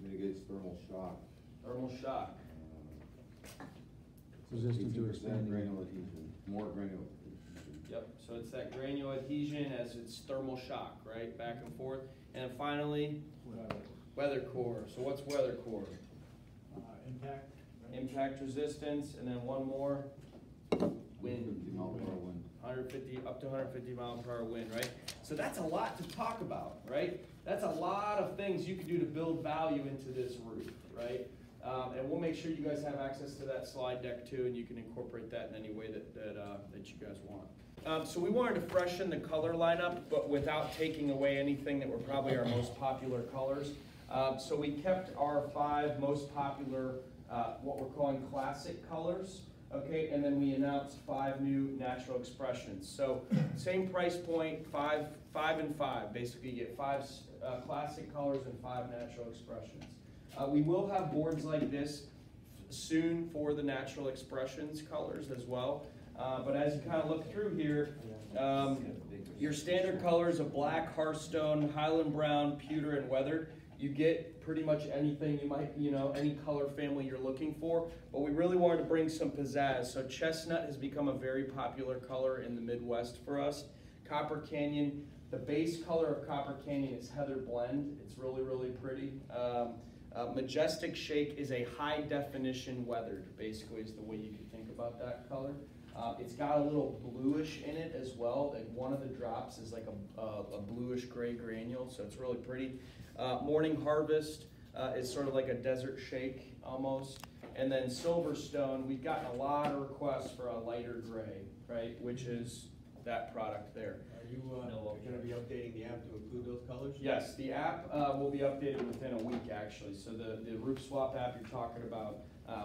mitigates thermal shock. Thermal shock. Resistant to expanding. Granular adhesion, more granular adhesion. Yep, so it's that granule adhesion as it's thermal shock, right? Back and forth. And then finally, weather core. So what's weather core? Impact. Impact resistance, and then one more, wind. 150 mile per hour wind. 150, up to 150 mile per hour wind, right? So that's a lot to talk about, right? That's a lot of things you can do to build value into this roof, right? And we'll make sure you guys have access to that slide deck too, and you can incorporate that in any way that you guys want. So we wanted to freshen the color lineup, but without taking away anything that were probably our most popular colors. So we kept our 5 most popular, what we're calling classic colors, okay? And then we announced 5 new natural expressions. So same price point, 5 and 5. Basically, you get 5 classic colors and 5 natural expressions. We will have boards like this soon for the natural expressions colors as well. But as you kind of look through here, your standard colors of black, Hearthstone, Highland Brown, Pewter, and Weathered. You get pretty much anything you might, any color family you're looking for. But we really wanted to bring some pizzazz. So chestnut has become a very popular color in the Midwest for us. Copper Canyon, the base color of Copper Canyon is Heather Blend. It's really, really pretty. Majestic Shake is a high definition weathered, basically is the way you can think about that color. It's got a little bluish in it as well. Like one of the drops is like a bluish gray granule, so it's really pretty. Morning Harvest is sort of like a desert shake almost. And then Silverstone, we've gotten a lot of requests for a lighter gray, right, which is that product there. Are you gonna be updating the app to include those colors? Yes, the app will be updated within a week actually. So the roof swap app you're talking about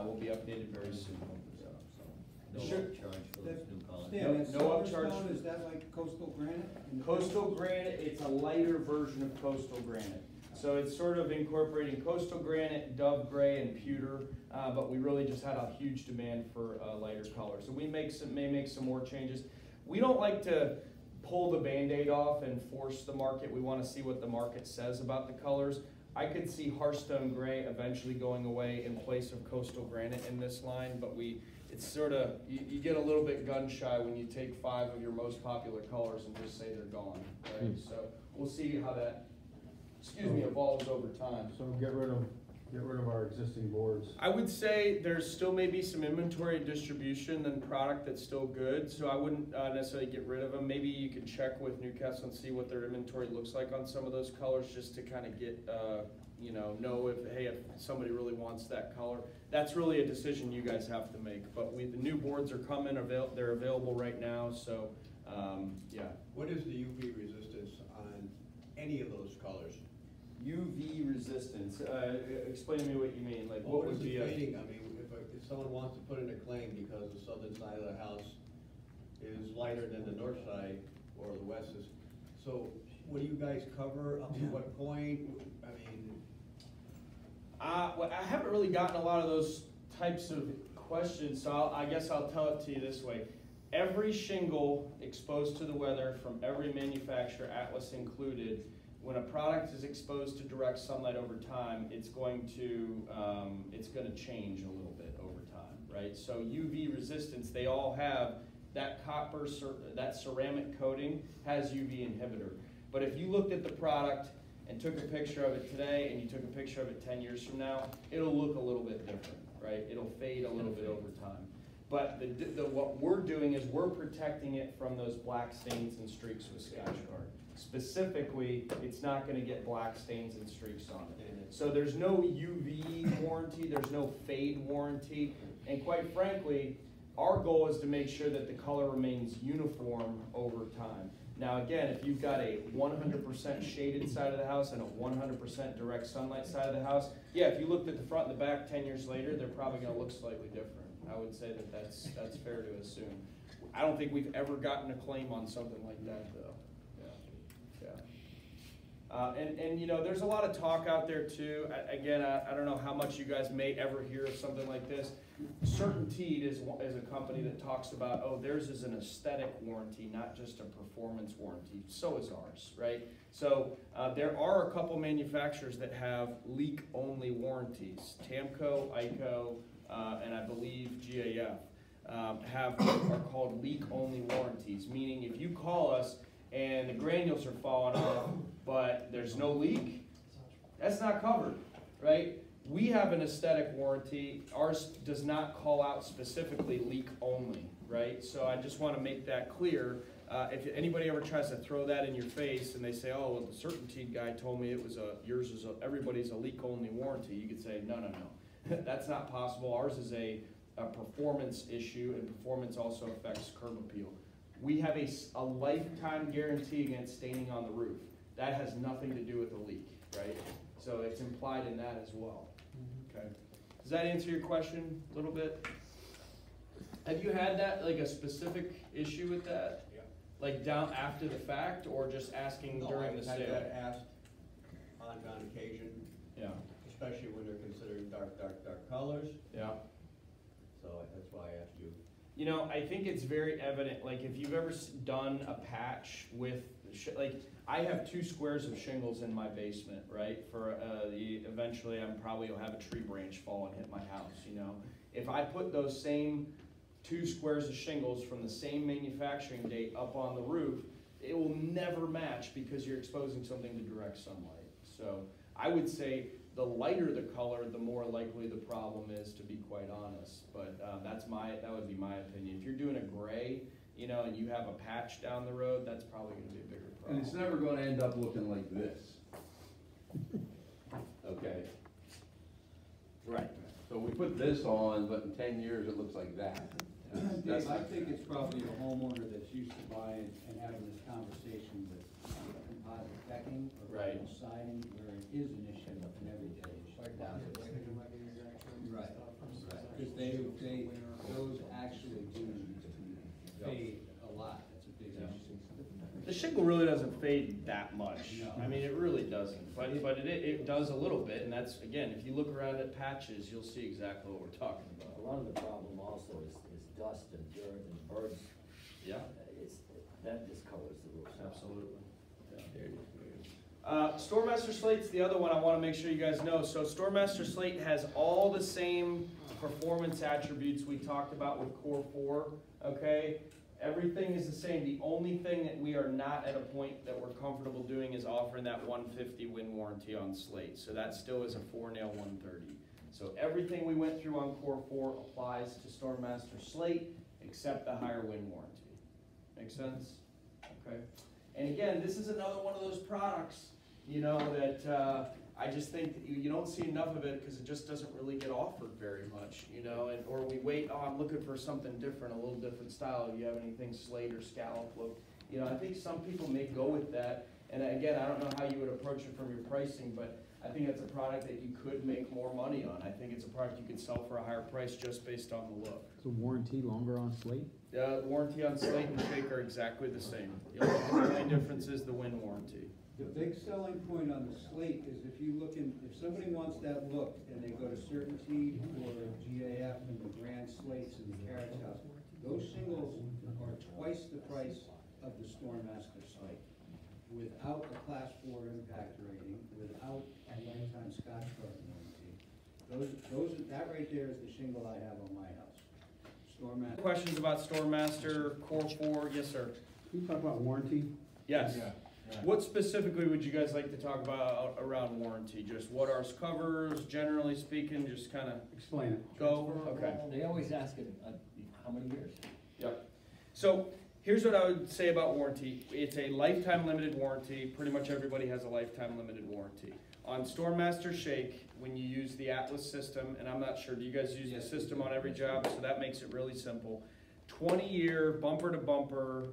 will be updated very soon. No Sure. upcharge for those new colors. Stan, that No upcharge. Silverstone, is that like coastal granite? Coastal granite, it's a lighter version of coastal granite. So it's sort of incorporating coastal granite, dove gray, and pewter, but we really just had a huge demand for lighter color. So we may make some more changes. We don't like to pull the Band-Aid off and force the market. We want to see what the market says about the colors. I could see Hearthstone gray eventually going away in place of coastal granite in this line, but it's sort of, you get a little bit gun shy when you take 5 of your most popular colors and just say they're gone, right? So we'll see how that, evolves over time. So get rid of our existing boards. I would say there's still maybe some inventory and distribution and product that's still good, so I wouldn't necessarily get rid of them. Maybe you can check with Newcastle and see what their inventory looks like on some of those colors, just to kind of get, know if somebody really wants that color. That's really a decision you guys have to make. But the new boards are coming, they're available right now, so yeah. What is the UV resistance on any of those colors? UV resistance, explain to me what you mean, like Well, what would be a... fading? I mean, if someone wants to put in a claim because the southern side of the house is lighter than the north side or the west is, so what do you guys cover, up to what point? I mean... Well, I haven't really gotten a lot of those types of questions, so I guess I'll tell it to you this way. Every shingle exposed to the weather from every manufacturer, Atlas included, when a product is exposed to direct sunlight over time, it's going to change a little bit over time, right? So UV resistance, they all have that that ceramic coating has UV inhibitor. But if you looked at the product and took a picture of it today and you took a picture of it 10 years from now, it'll look a little bit different, right? It'll fade a little bit over time. But what we're doing is we're protecting it from those black stains and streaks with Scotchgard. Specifically, it's not going to get black stains and streaks on it. So there's no UV warranty, there's no fade warranty, and quite frankly, our goal is to make sure that the color remains uniform over time. Now again, if you've got a 100% shaded side of the house and a 100% direct sunlight side of the house, yeah, if you looked at the front and the back 10 years later, they're probably going to look slightly different. I would say that's fair to assume. I don't think we've ever gotten a claim on something like that, though. And there's a lot of talk out there too. Again, I don't know how much you guys may ever hear of something like this. Certainteed is a company that talks about, oh, theirs is an aesthetic warranty, not just a performance warranty. So is ours, right? So there are a couple manufacturers that have leak-only warranties. Tamco, Ico, and I believe GAF are called leak-only warranties, meaning if you call us and the granules are falling off, but there's no leak, that's not covered, right? We have an aesthetic warranty. Ours does not call out specifically leak only, right? So I just want to make that clear. If anybody ever tries to throw that in your face and they say, oh, well, the Certainteed guy told me it was everybody's a leak only warranty, you could say, no. That's not possible. Ours is a performance issue, and performance also affects curb appeal. We have a lifetime guarantee against staining on the roof. That has nothing to do with the leak, right? So it's implied in that as well. Okay. Does that answer your question a little bit? Have you had that, like a specific issue with that? Yeah. Like down after the fact, or just asking during the sale? I've had that asked on occasion. Yeah. Especially when they're considering dark colors. Yeah. So that's why I asked you. You know, I think it's very evident, like if you've ever done a patch with, I have 2 squares of shingles in my basement, right? For eventually I probably will have a tree branch fall and hit my house, If I put those same 2 squares of shingles from the same manufacturing date up on the roof, it will never match because you're exposing something to direct sunlight. So I would say the lighter the color, the more likely the problem is, to be quite honest. But that would be my opinion. If you're doing a gray, you know, and you have a patch down the road, that's probably gonna be a bigger problem. And it's never gonna end up looking like this. Okay? Right. So we put this on, but in 10 years, it looks like that. Dave, I think it's probably a homeowner that's used to buying and having this conversation with composite decking or Right. vinyl siding, where it is an issue in every village. Right, because those actually do fade a lot, that's a big issue. The shingle really doesn't fade that much. No. I mean, it really doesn't, but it does a little bit, and that's, again, if you look around at patches, you'll see exactly what we're talking A about. lot of the problem also is dust and dirt and birds. Yeah. That discolors the roof. Absolutely. Stormmaster Slate's the other one I want to make sure you guys know. So Stormmaster Slate has all the same performance attributes we talked about with Core 4, okay? Everything is the same. The only thing that we are not at a point that we're comfortable doing is offering that 150 wind warranty on Slate. So that still is a 4-nail 130. So everything we went through on Core 4 applies to Stormmaster Slate, except the higher wind warranty. Make sense? Okay. And again, this is another one of those products, you know, that I just think that you don't see enough of it because it just doesn't really get offered very much, you know, and or we wait, oh, I'm looking for something different, a little different style. Do you have anything slate or scallop look? You know, I think some people may go with that. And again, I don't know how you would approach it from your pricing, but I think it's a product that you could make more money on. I think it's a product you could sell for a higher price just based on the look. So warranty longer on Slate? Warranty on Slate and Shake are exactly the same. The only difference is the wind warranty. The big selling point on the Slate is if you look in, if somebody wants that look and they go to Certainty or GAF and the Grand Slates and the Carriage House, those shingles are twice the price of the Stormmaster Slate, without a Class 4 impact rating, without a lifetime Scotch-Guard warranty. That right there is the shingle I have on my house. Stormmaster. Questions about Stormmaster, Core 4? Yes, sir. Can you talk about warranty? Yes. What specifically would you guys like to talk about around warranty? Just what ours covers, generally speaking, just kind of Explain it. go? Okay. They always ask it, how many years? Yep. So here's what I would say about warranty. It's a lifetime limited warranty. Pretty much everybody has a lifetime limited warranty. On Stormmaster Shake, when you use the Atlas system, and I'm not sure, do you guys use the system on every job? So that makes it really simple. 20-year bumper to bumper,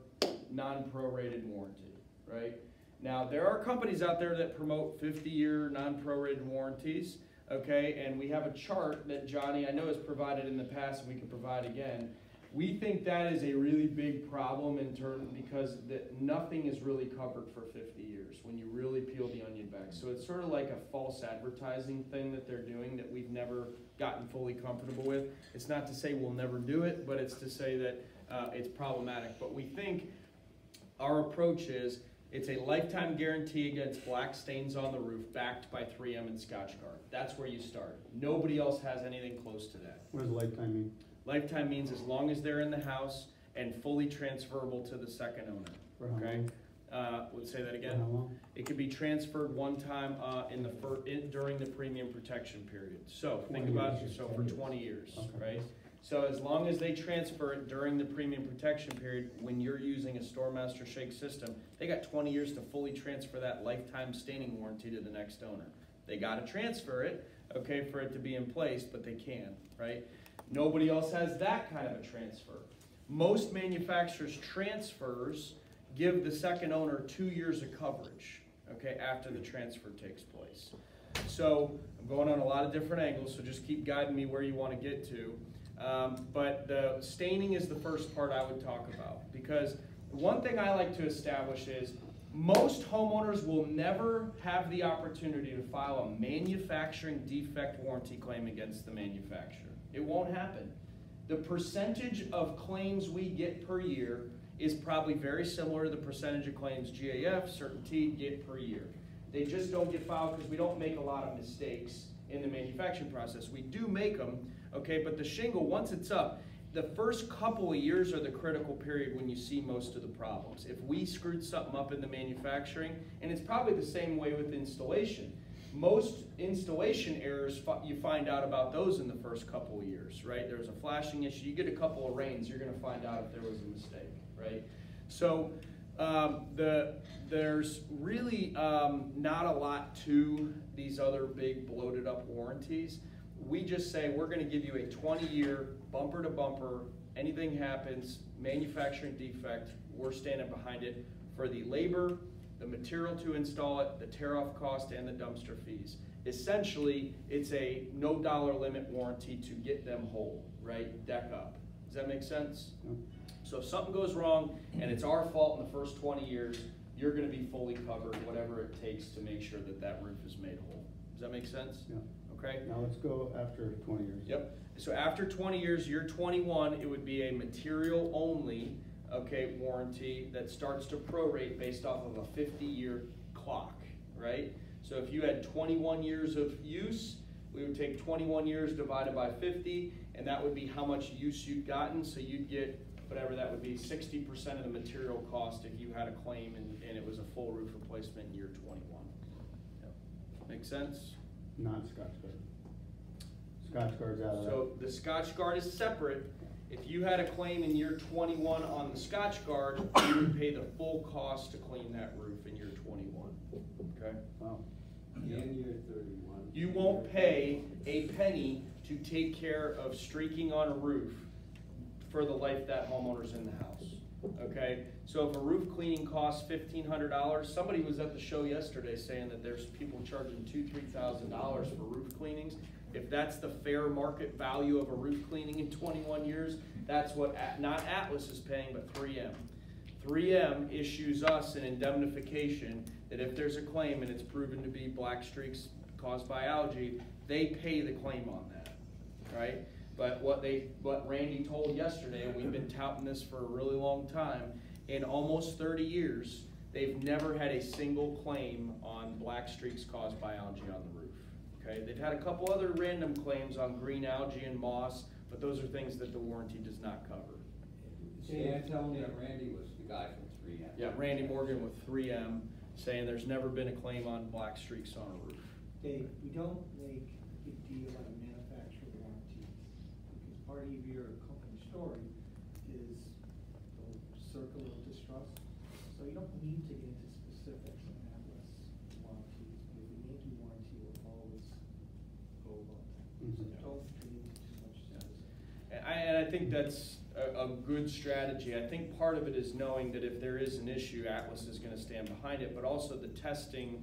non-prorated warranty, right? Now, there are companies out there that promote 50-year non-prorated warranties, okay? And we have a chart that Johnny, I know, has provided in the past, and we can provide again. We think that is a really big problem in turn because nothing is really covered for 50 years when you really peel the onion back. So it's sort of like a false advertising thing that they're doing that we've never gotten fully comfortable with. It's not to say we'll never do it, but it's to say that it's problematic. But we think our approach is it's a lifetime guarantee against black stains on the roof backed by 3M and Scotch-Guard. That's where you start. Nobody else has anything close to that. What does lifetime mean? Lifetime means as long as they're in the house and fully transferable to the second owner. For how Okay? long? Let's say that For again. how long? It could be transferred one time during the premium protection period. So think 20 about years. it, so for 20 years, Okay. right? So as long as they transfer it during the premium protection period, when you're using a Stormmaster Shake system, they got 20 years to fully transfer that lifetime staining warranty to the next owner. They got to transfer it, okay, for it to be in place, but they can, right? Nobody else has that kind of a transfer. Most manufacturers' transfers give the second owner 2 years of coverage, okay, after the transfer takes place. So I'm going on a lot of different angles, so just keep guiding me where you want to get to. But the staining is the first part I would talk about, because one thing I like to establish is most homeowners will never have the opportunity to file a manufacturing defect warranty claim against the manufacturer. It won't happen. The percentage of claims we get per year is probably very similar to the percentage of claims GAF, Certainty get per year. They just don't get filed because we don't make a lot of mistakes in the manufacturing process. We do make them, okay, but the shingle, once it's up, the first couple of years are the critical period when you see most of the problems. If we screwed something up in the manufacturing, and it's probably the same way with installation, most installation errors, you find out about those in the first couple of years, right? There's a flashing issue, you get a couple of rains, you're gonna find out if there was a mistake, right? So there's really not a lot to these other big bloated up warranties. We just say we're gonna give you a 20-year bumper to bumper, anything happens, manufacturing defect, we're standing behind it for the labor, the material to install it, the tear-off cost, and the dumpster fees. Essentially, it's a no dollar limit warranty to get them whole, right? Deck up. Does that make sense? Yep. So if something goes wrong and it's our fault in the first 20 years, you're gonna be fully covered, whatever it takes to make sure that that roof is made whole. Does that make sense? Yeah. Okay? Now let's go after 20 years. Yep. So after 20 years, you're 21, it would be a material only, okay, warranty that starts to prorate based off of a 50-year clock, right? So if you had 21 years of use, we would take 21 years divided by 50, and that would be how much use you'd gotten. So you'd get whatever that would be, 60% of the material cost if you had a claim and it was a full roof replacement in year 21. Yep. Make sense? Not Scotch Guard. Scotch Guard's out of that. So the Scotch Guard is separate. If you had a claim in year 21 on the Scotch Guard, you would pay the full cost to clean that roof in year 21, okay? Wow. And year 31. You won't pay a penny to take care of streaking on a roof for the life that homeowner's in the house, okay? So if a roof cleaning costs $1,500, somebody was at the show yesterday saying that there's people charging $2,000, $3,000 for roof cleanings. If that's the fair market value of a roof cleaning in 21 years, that's what, not Atlas is paying, but 3M. 3M issues us an indemnification that if there's a claim and it's proven to be black streaks caused by algae, they pay the claim on that, right? But what Randy told yesterday, and we've been touting this for a really long time, in almost 30 years, they've never had a single claim on black streaks caused by algae on the roof. Okay, they've had a couple other random claims on green algae and moss, but those are things that the warranty does not cover. Stan telling me that Randy was the guy from 3M. Yeah, Randy Morgan with 3M saying there's never been a claim on black streaks on a roof. Dave, we don't make a big deal out of manufacturer warranties, because part of your company story is the circle of distrust. So you don't need to get into specifics on Atlas warranties, because the Yankee warranty will always go above that. So don't get into too much specifics. And I think that's a good strategy. I think part of it is knowing that if there is an issue, Atlas is going to stand behind it, but also the testing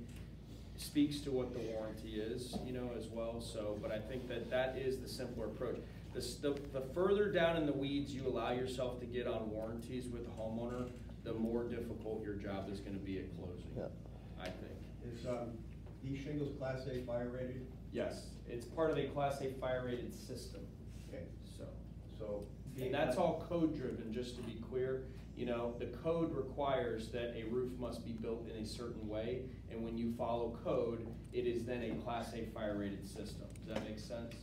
speaks to what the warranty is, you know, as well. So, but I think that that is the simpler approach. The further down in the weeds you allow yourself to get on warranties with the homeowner, the more difficult your job is going to be at closing, Yeah. I think. Is these shingles Class A fire rated? Yes, it's part of a Class A fire rated system. Okay. So, and that's all code driven, just to be clear. You know, the code requires that a roof must be built in a certain way, and when you follow code, it is then a Class A fire rated system. Does that make sense?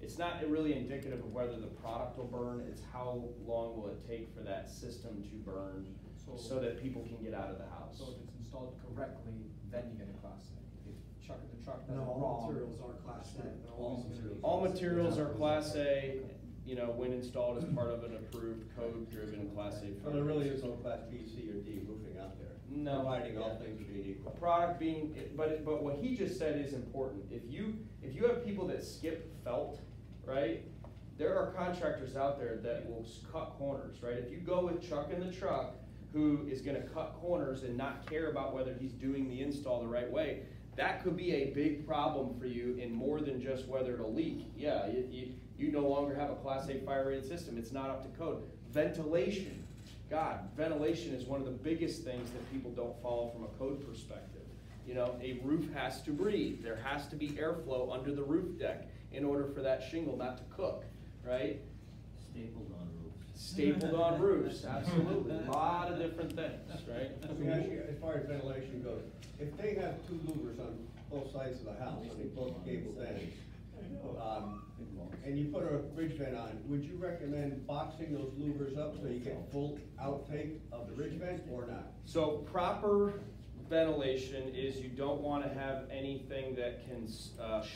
It's not really indicative of whether the product will burn, it's how long will it take for that system to burn so that people can get out of the house. So if it's installed correctly, then you get a Class A. If the truck does it No, all wrong. materials are Class A. They're always gonna be All Class A. materials are Class A, you know, when installed as part of an approved code-driven Class A. So there really is no Class B, C, or D roofing out there? No. Providing all things being equal. Product being, but what he just said is important. If you have people that skip felt, right? There are contractors out there that will cut corners, right? If you go with Chuck in the truck, who is gonna cut corners and not care about whether he's doing the install the right way, that could be a big problem for you in more than just whether it'll leak. Yeah, you no longer have a Class A fire rated system. It's not up to code. Ventilation. God, ventilation is one of the biggest things that people don't follow from a code perspective. You know, a roof has to breathe. There has to be airflow under the roof deck in order for that shingle not to cook, right? Stapled on roofs. Stapled on roofs, absolutely. A lot of different things, right? Let me ask you, as far as ventilation goes, if they have two louvers on both sides of the house, I mean, both gabled ends, and you put a ridge vent on, would you recommend boxing those louvers up so you get full outtake of the ridge vent or not? So proper ventilation is you don't want to have anything that can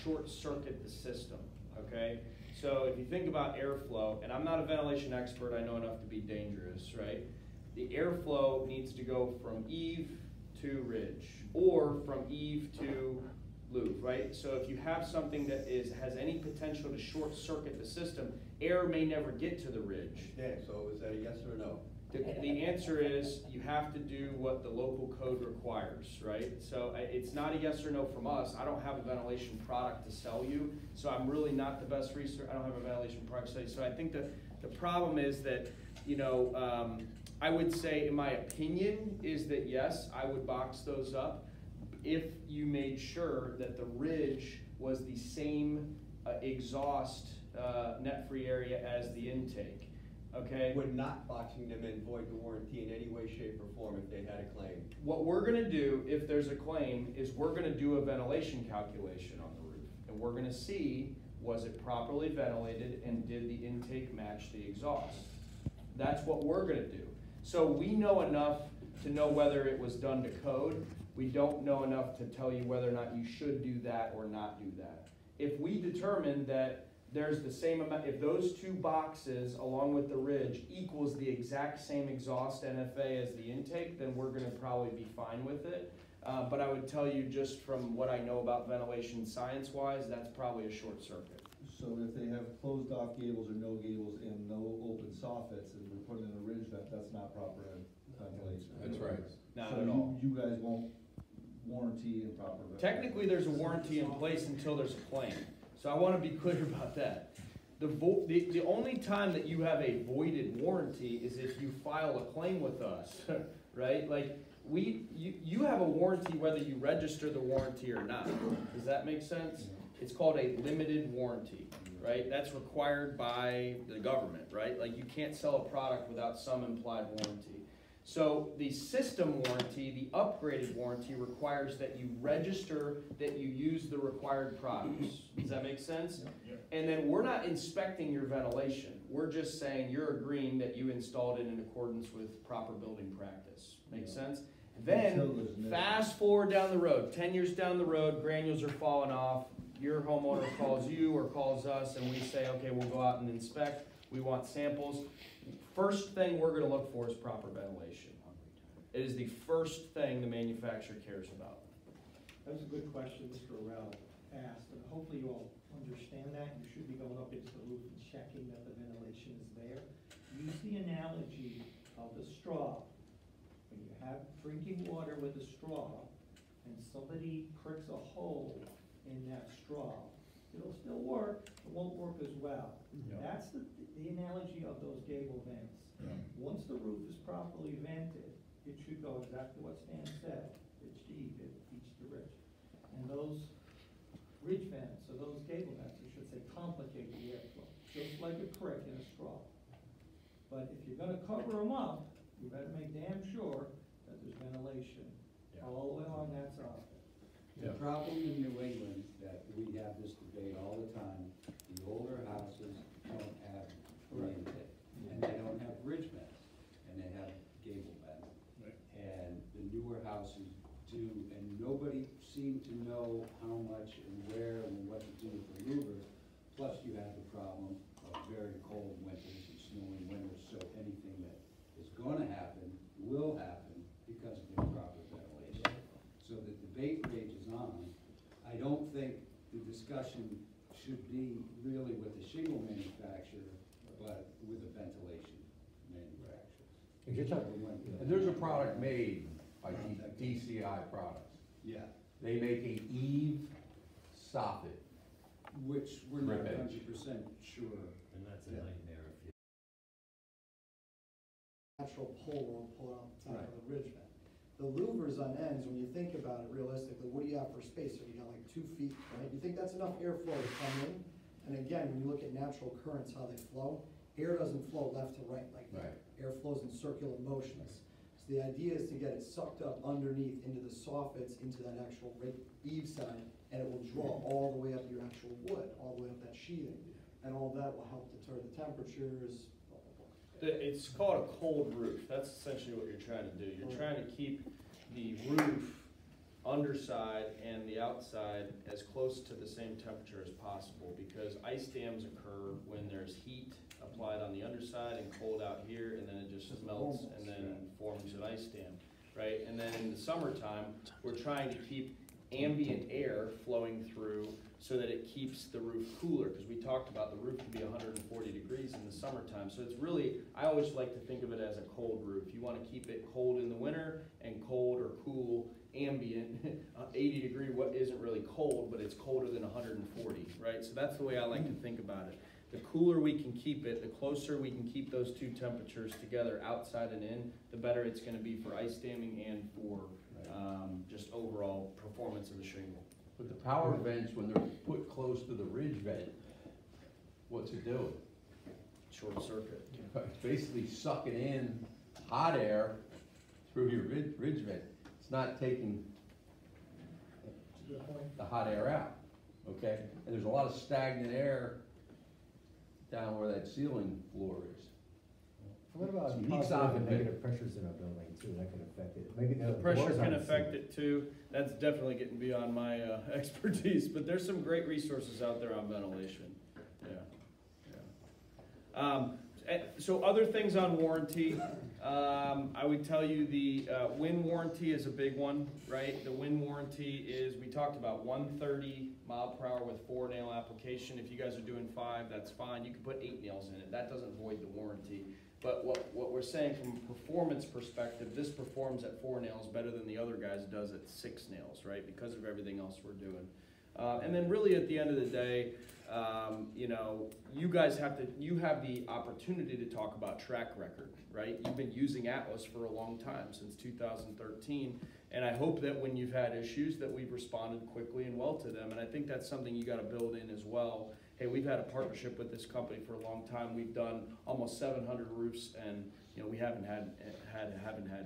short circuit the system, okay? So if you think about airflow, and I'm not a ventilation expert, I know enough to be dangerous, right? The airflow needs to go from eave to ridge, or from eave to loop, right? So if you have something that has any potential to short circuit the system, air may never get to the ridge. Yeah, so is that a yes or a no? The answer is you have to do what the local code requires, right? So it's not a yes or no from us. I don't have a ventilation product to sell you, so I'm really not the best research. I don't have a ventilation product to sell you. So I think that the problem is that, you know, I would say, in my opinion, is that yes, I would box those up if you made sure that the ridge was the same exhaust net-free area as the intake. Okay. We're not boxing them in, void the warranty in any way, shape, or form if they had a claim. What we're gonna do, if there's a claim, is we're gonna do a ventilation calculation on the roof. And we're gonna see, was it properly ventilated and did the intake match the exhaust? That's what we're gonna do. So we know enough to know whether it was done to code. We don't know enough to tell you whether or not you should do that or not do that. If we determine that there's the same amount, if those two boxes along with the ridge equals the exact same exhaust NFA as the intake, then we're gonna probably be fine with it. But I would tell you, just from what I know about ventilation science-wise, that's probably a short circuit. So if they have closed off gables or no gables and no open soffits and we're putting in a ridge vent, that's not proper ventilation. That's right. Not So at all. you guys won't warranty improper ventilation. Technically, there's a warranty in place until there's a claim. So I want to be clear about that. The only time that you have a voided warranty is if you file a claim with us, right? Like you have a warranty whether you register the warranty or not. Does that make sense? It's called a limited warranty, right? That's required by the government, right? Like you can't sell a product without some implied warranty. So the system warranty, the upgraded warranty, requires that you register that you use the required products. Does that make sense? Yeah. And then we're not inspecting your ventilation. We're just saying you're agreeing that you installed it in accordance with proper building practice. Make sense? Then, fast forward down the road, 10 years down the road, granules are falling off. Your homeowner calls you or calls us and we say, okay, we'll go out and inspect. We want samples. First thing we're going to look for is proper ventilation. It is the first thing the manufacturer cares about. That was a good question Mr. Orell asked, and hopefully you all understand that. You should be going up into the roof and checking that the ventilation is there. Use the analogy of the straw. When you have drinking water with a straw, and somebody pricks a hole in that straw, it'll still work, it won't work as well. Yeah. That's the analogy of those gable vents. Yeah. Once the roof is properly vented, it should go exactly what Stan said, ridge to eave, each to ridge. And those ridge vents, or those gable vents, I should say, complicate the airflow, just like a crick in a straw. But if you're gonna cover them up, you better make damn sure that there's ventilation all the way along that side. The problem in New England, that we have this debate all the time, the older houses don't have intake, and they don't have ridge vents, and they have gable vents. And the newer houses do, and nobody seemed to know how much and where and what to do with the louvers. Plus you have the problem of very cold winters and snowing winters, so anything that is gonna happen will happen because of improper ventilation. So the debate rages on. I don't think the discussion should be really with the shingle manufacturer, but with the ventilation manufacturer. And there's a product made by DCI Products. Yeah. They make a eave soffit. Which we're not Rip edge. 100% sure. And that's a nightmare if you. Natural pull won't pull out the top of the ridge vent. The louvers on ends, when you think about it realistically, what do you have for space? So you got like 2 feet, right? You think that's enough airflow to come in? And again, when you look at natural currents, how they flow, air doesn't flow left to right like that. Air flows in circular motions. So the idea is to get it sucked up underneath into the soffits, into that actual eave side, and it will draw all the way up your actual wood, all the way up that sheathing. And all that will help deter the temperatures, blah, blah, blah. It's called a cold roof. That's essentially what you're trying to do. You're trying to keep the roof underside and the outside as close to the same temperature as possible, because ice dams occur when there's heat applied on the underside and cold out here, and then it just melts and then forms an ice dam, right? And then in the summertime, we're trying to keep ambient air flowing through so that it keeps the roof cooler, because we talked about the roof can be 140 degrees in the summertime. So it's really, I always like to think of it as a cold roof. You want to keep it cold in the winter and cold or cool ambient. 80 degree what isn't really cold, but it's colder than 140, right? So that's the way I like to think about it. The cooler we can keep it, the closer we can keep those two temperatures together, outside and in, the better it's going to be for ice damming and for just overall performance of the shingle. But the power vents, when they're put close to the ridge vent, what's it doing? Short circuit. It's basically sucking in hot air through your ridge vent. It's not taking the hot air out, okay? And there's a lot of stagnant air down where that ceiling floor is. What about Some heat positive sock and in there. negative pressures in a building too, that could affect it? Maybe The pressure can affect it too. That's definitely getting beyond my expertise, but there's some great resources out there on ventilation. So other things on warranty, I would tell you the wind warranty is a big one, right? The wind warranty is, we talked about 130 mile per hour with 4 nail application. If you guys are doing 5, that's fine. You can put 8 nails in it. That doesn't void the warranty. But what we're saying from a performance perspective, this performs at 4 nails better than the other guys does at 6 nails, right? Because of everything else we're doing. And then really at the end of the day, you know, you guys have the opportunity to talk about track record, right? You've been using Atlas for a long time, since 2013, and I hope that when you've had issues that we've responded quickly and well to them, and I think that's something you gotta build in as well. Hey, we've had a partnership with this company for a long time. We've done almost 700 roofs, and you know, we haven't had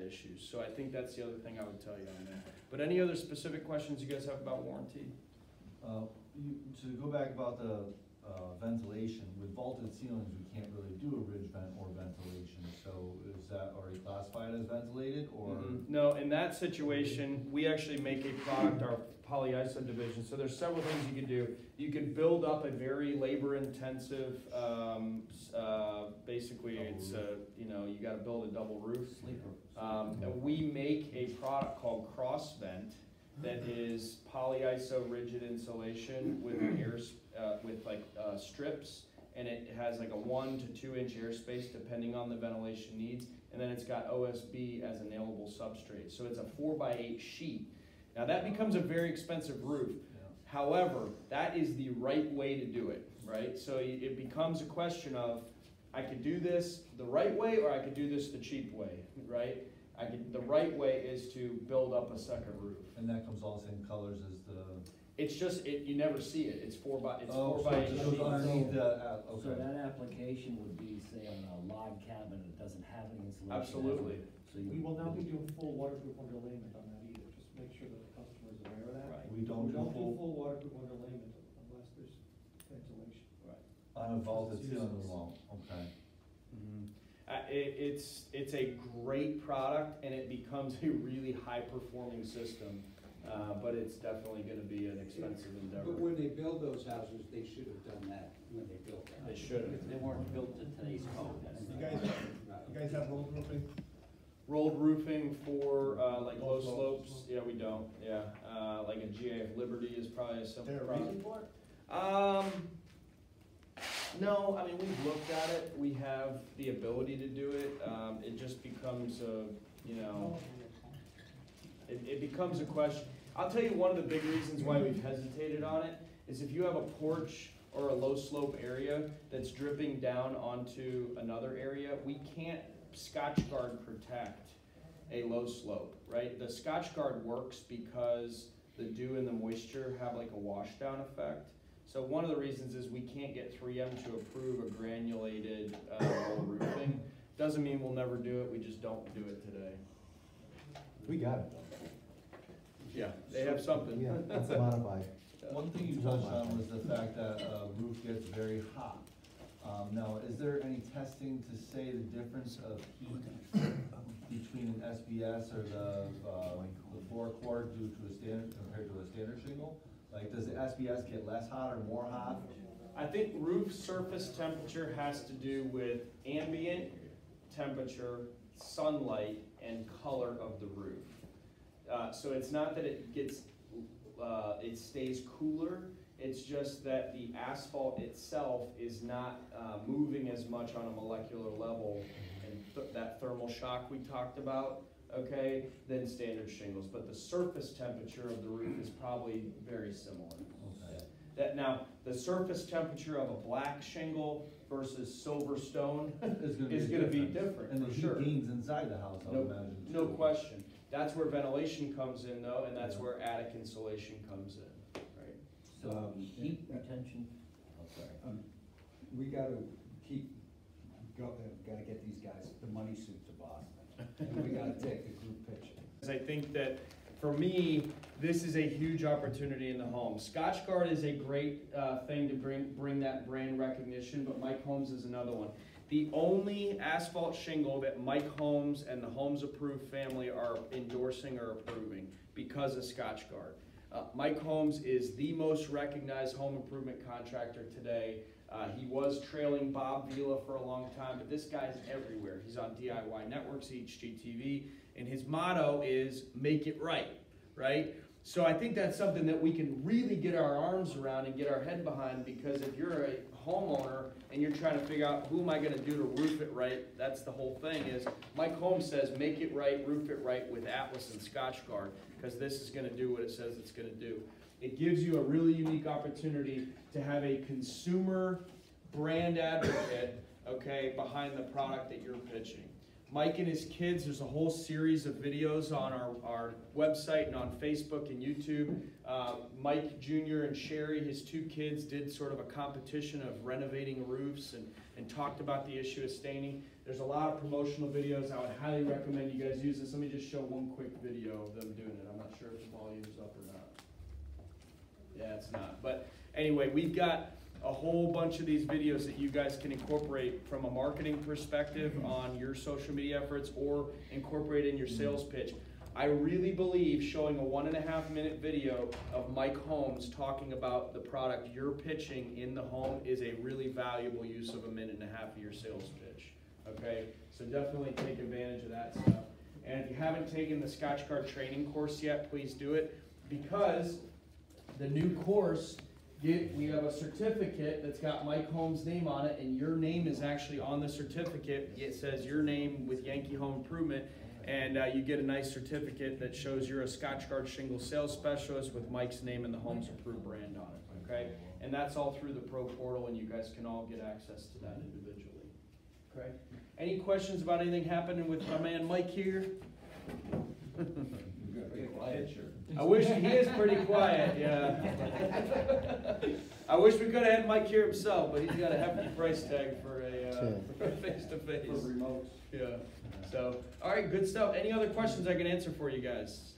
issues. So I think that's the other thing I would tell you on that. But any other specific questions you guys have about warranty? To go back about the ventilation, with vaulted ceilings, we can't really do a ridge vent or ventilation, so is that already classified as ventilated, or? No, in that situation, we actually make a product, our polyiso division, so there's several things you can do. You could build up a very labor-intensive, basically it's, you know, you gotta build a double roof. We make a product called Cross Vent, that is polyiso rigid insulation with strips, and it has like a 1 to 2 inch airspace depending on the ventilation needs, and then it's got OSB as a nailable substrate. So it's a 4x8 sheet. Now that becomes a very expensive roof. However, that is the right way to do it, right? So it becomes a question of, I could do this the right way or I could do this the cheap way, right? The right way is to build up a second roof. And that comes all the same colors as the? It's just, you never see it. It's 4x8 So that application would be, say, on a log cabin that doesn't have any insulation. Absolutely. So We will not be doing full waterproof underlayment on that either, just make sure that the customer is aware of that. Right. We don't do full waterproof underlayment unless there's ventilation. Right. On a vaulted ceiling, we won't, okay. It's a great product, and it becomes a really high-performing system, but it's definitely going to be an expensive endeavor. But when they build those houses, they should have done that when they built them. They should have. They weren't built to today's code. You guys have rolled roofing? Rolled roofing for like low slopes? Yeah, we don't. Yeah, like a GA of Liberty is probably a simple Is there a product. reason for it? No, I mean, we've looked at it. We have the ability to do it. It just becomes a, you know, it becomes a question. I'll tell you one of the big reasons why we've hesitated on it is if you have a porch or a low slope area that's dripping down onto another area, we can't Scotch Guard protect a low slope, right? The Scotch Guard works because the dew and the moisture have like a wash down effect. So one of the reasons is we can't get 3M to approve a granulated roll roofing. Doesn't mean we'll never do it, we just don't do it today. We got it though. Yeah, they have something. Yeah, it's modified. One thing you touched on was the fact that a roof gets very hot. Now, is there any testing to say the difference of heat between an SBS or the floor core due to a standard, compared to a standard shingle? Like, does the SBS get less hot or more hot? I think roof surface temperature has to do with ambient temperature, sunlight, and color of the roof. So it's not that it gets, it stays cooler, it's just that the asphalt itself is not moving as much on a molecular level, and that thermal shock we talked about, okay, than standard shingles. But the surface temperature of the roof is probably very similar. Okay. That now, the surface temperature of a black shingle versus silver stone is gonna be different, And the for heat sure. gains inside the house, I would imagine. No too. question. That's where ventilation comes in though, and that's where attic insulation comes in, right? So heat retention, oh, sorry. We gotta gotta get these guys the money suit to Boston, and we gotta take the group picture. I think that for me, this is a huge opportunity in the home. Scotchgard is a great thing to bring that brand recognition, but Mike Homes is another one. The only asphalt shingle that Mike Homes and the Homes Approved family are endorsing or approving because of Scotchgard. Mike Homes is the most recognized home improvement contractor today. He was trailing Bob Vila for a long time, but this guy's everywhere. He's on DIY Networks, HGTV, and his motto is make it right, right? So I think that's something that we can really get our arms around and get our head behind, because if you're a homeowner and you're trying to figure out who am I going to do to roof it right, that's the whole thing is Mike Holmes says make it right, roof it right with Atlas and Scotchgard, because this is going to do what it says it's going to do. It gives you a really unique opportunity to have a consumer brand advocate, okay, behind the product that you're pitching. Mike and his kids, there's a whole series of videos on our website and on Facebook and YouTube. Mike Jr. and Sherry, his two kids, did sort of a competition of renovating roofs and talked about the issue of staining. There's a lot of promotional videos. I would highly recommend you guys use this. Let me just show one quick video of them doing it. I'm not sure if the volume's up or not. Yeah, it's not. But anyway, we've got a whole bunch of these videos that you guys can incorporate from a marketing perspective on your social media efforts or incorporate in your sales pitch. I really believe showing a 1.5 minute video of Mike Holmes talking about the product you're pitching in the home is a really valuable use of 1.5 minutes of your sales pitch. Okay, so definitely take advantage of that stuff. And if you haven't taken the Scotchgard training course yet, please do it, because the new course, we have a certificate that's got Mike Holmes' name on it, and your name is actually on the certificate. It says your name with Yankee Home Improvement, and you get a nice certificate that shows you're a Scotchgard shingle sales specialist with Mike's name and the Homes Approved brand on it, okay? And that's all through the Pro Portal, and you guys can all get access to that individually, okay? Any questions about anything happening with my man Mike here? I wish he is pretty quiet, yeah. I wish we could have had Mike here himself, but he's got a hefty price tag for a face-to-face. For remotes. Yeah. So, all right, good stuff. Any other questions I can answer for you guys?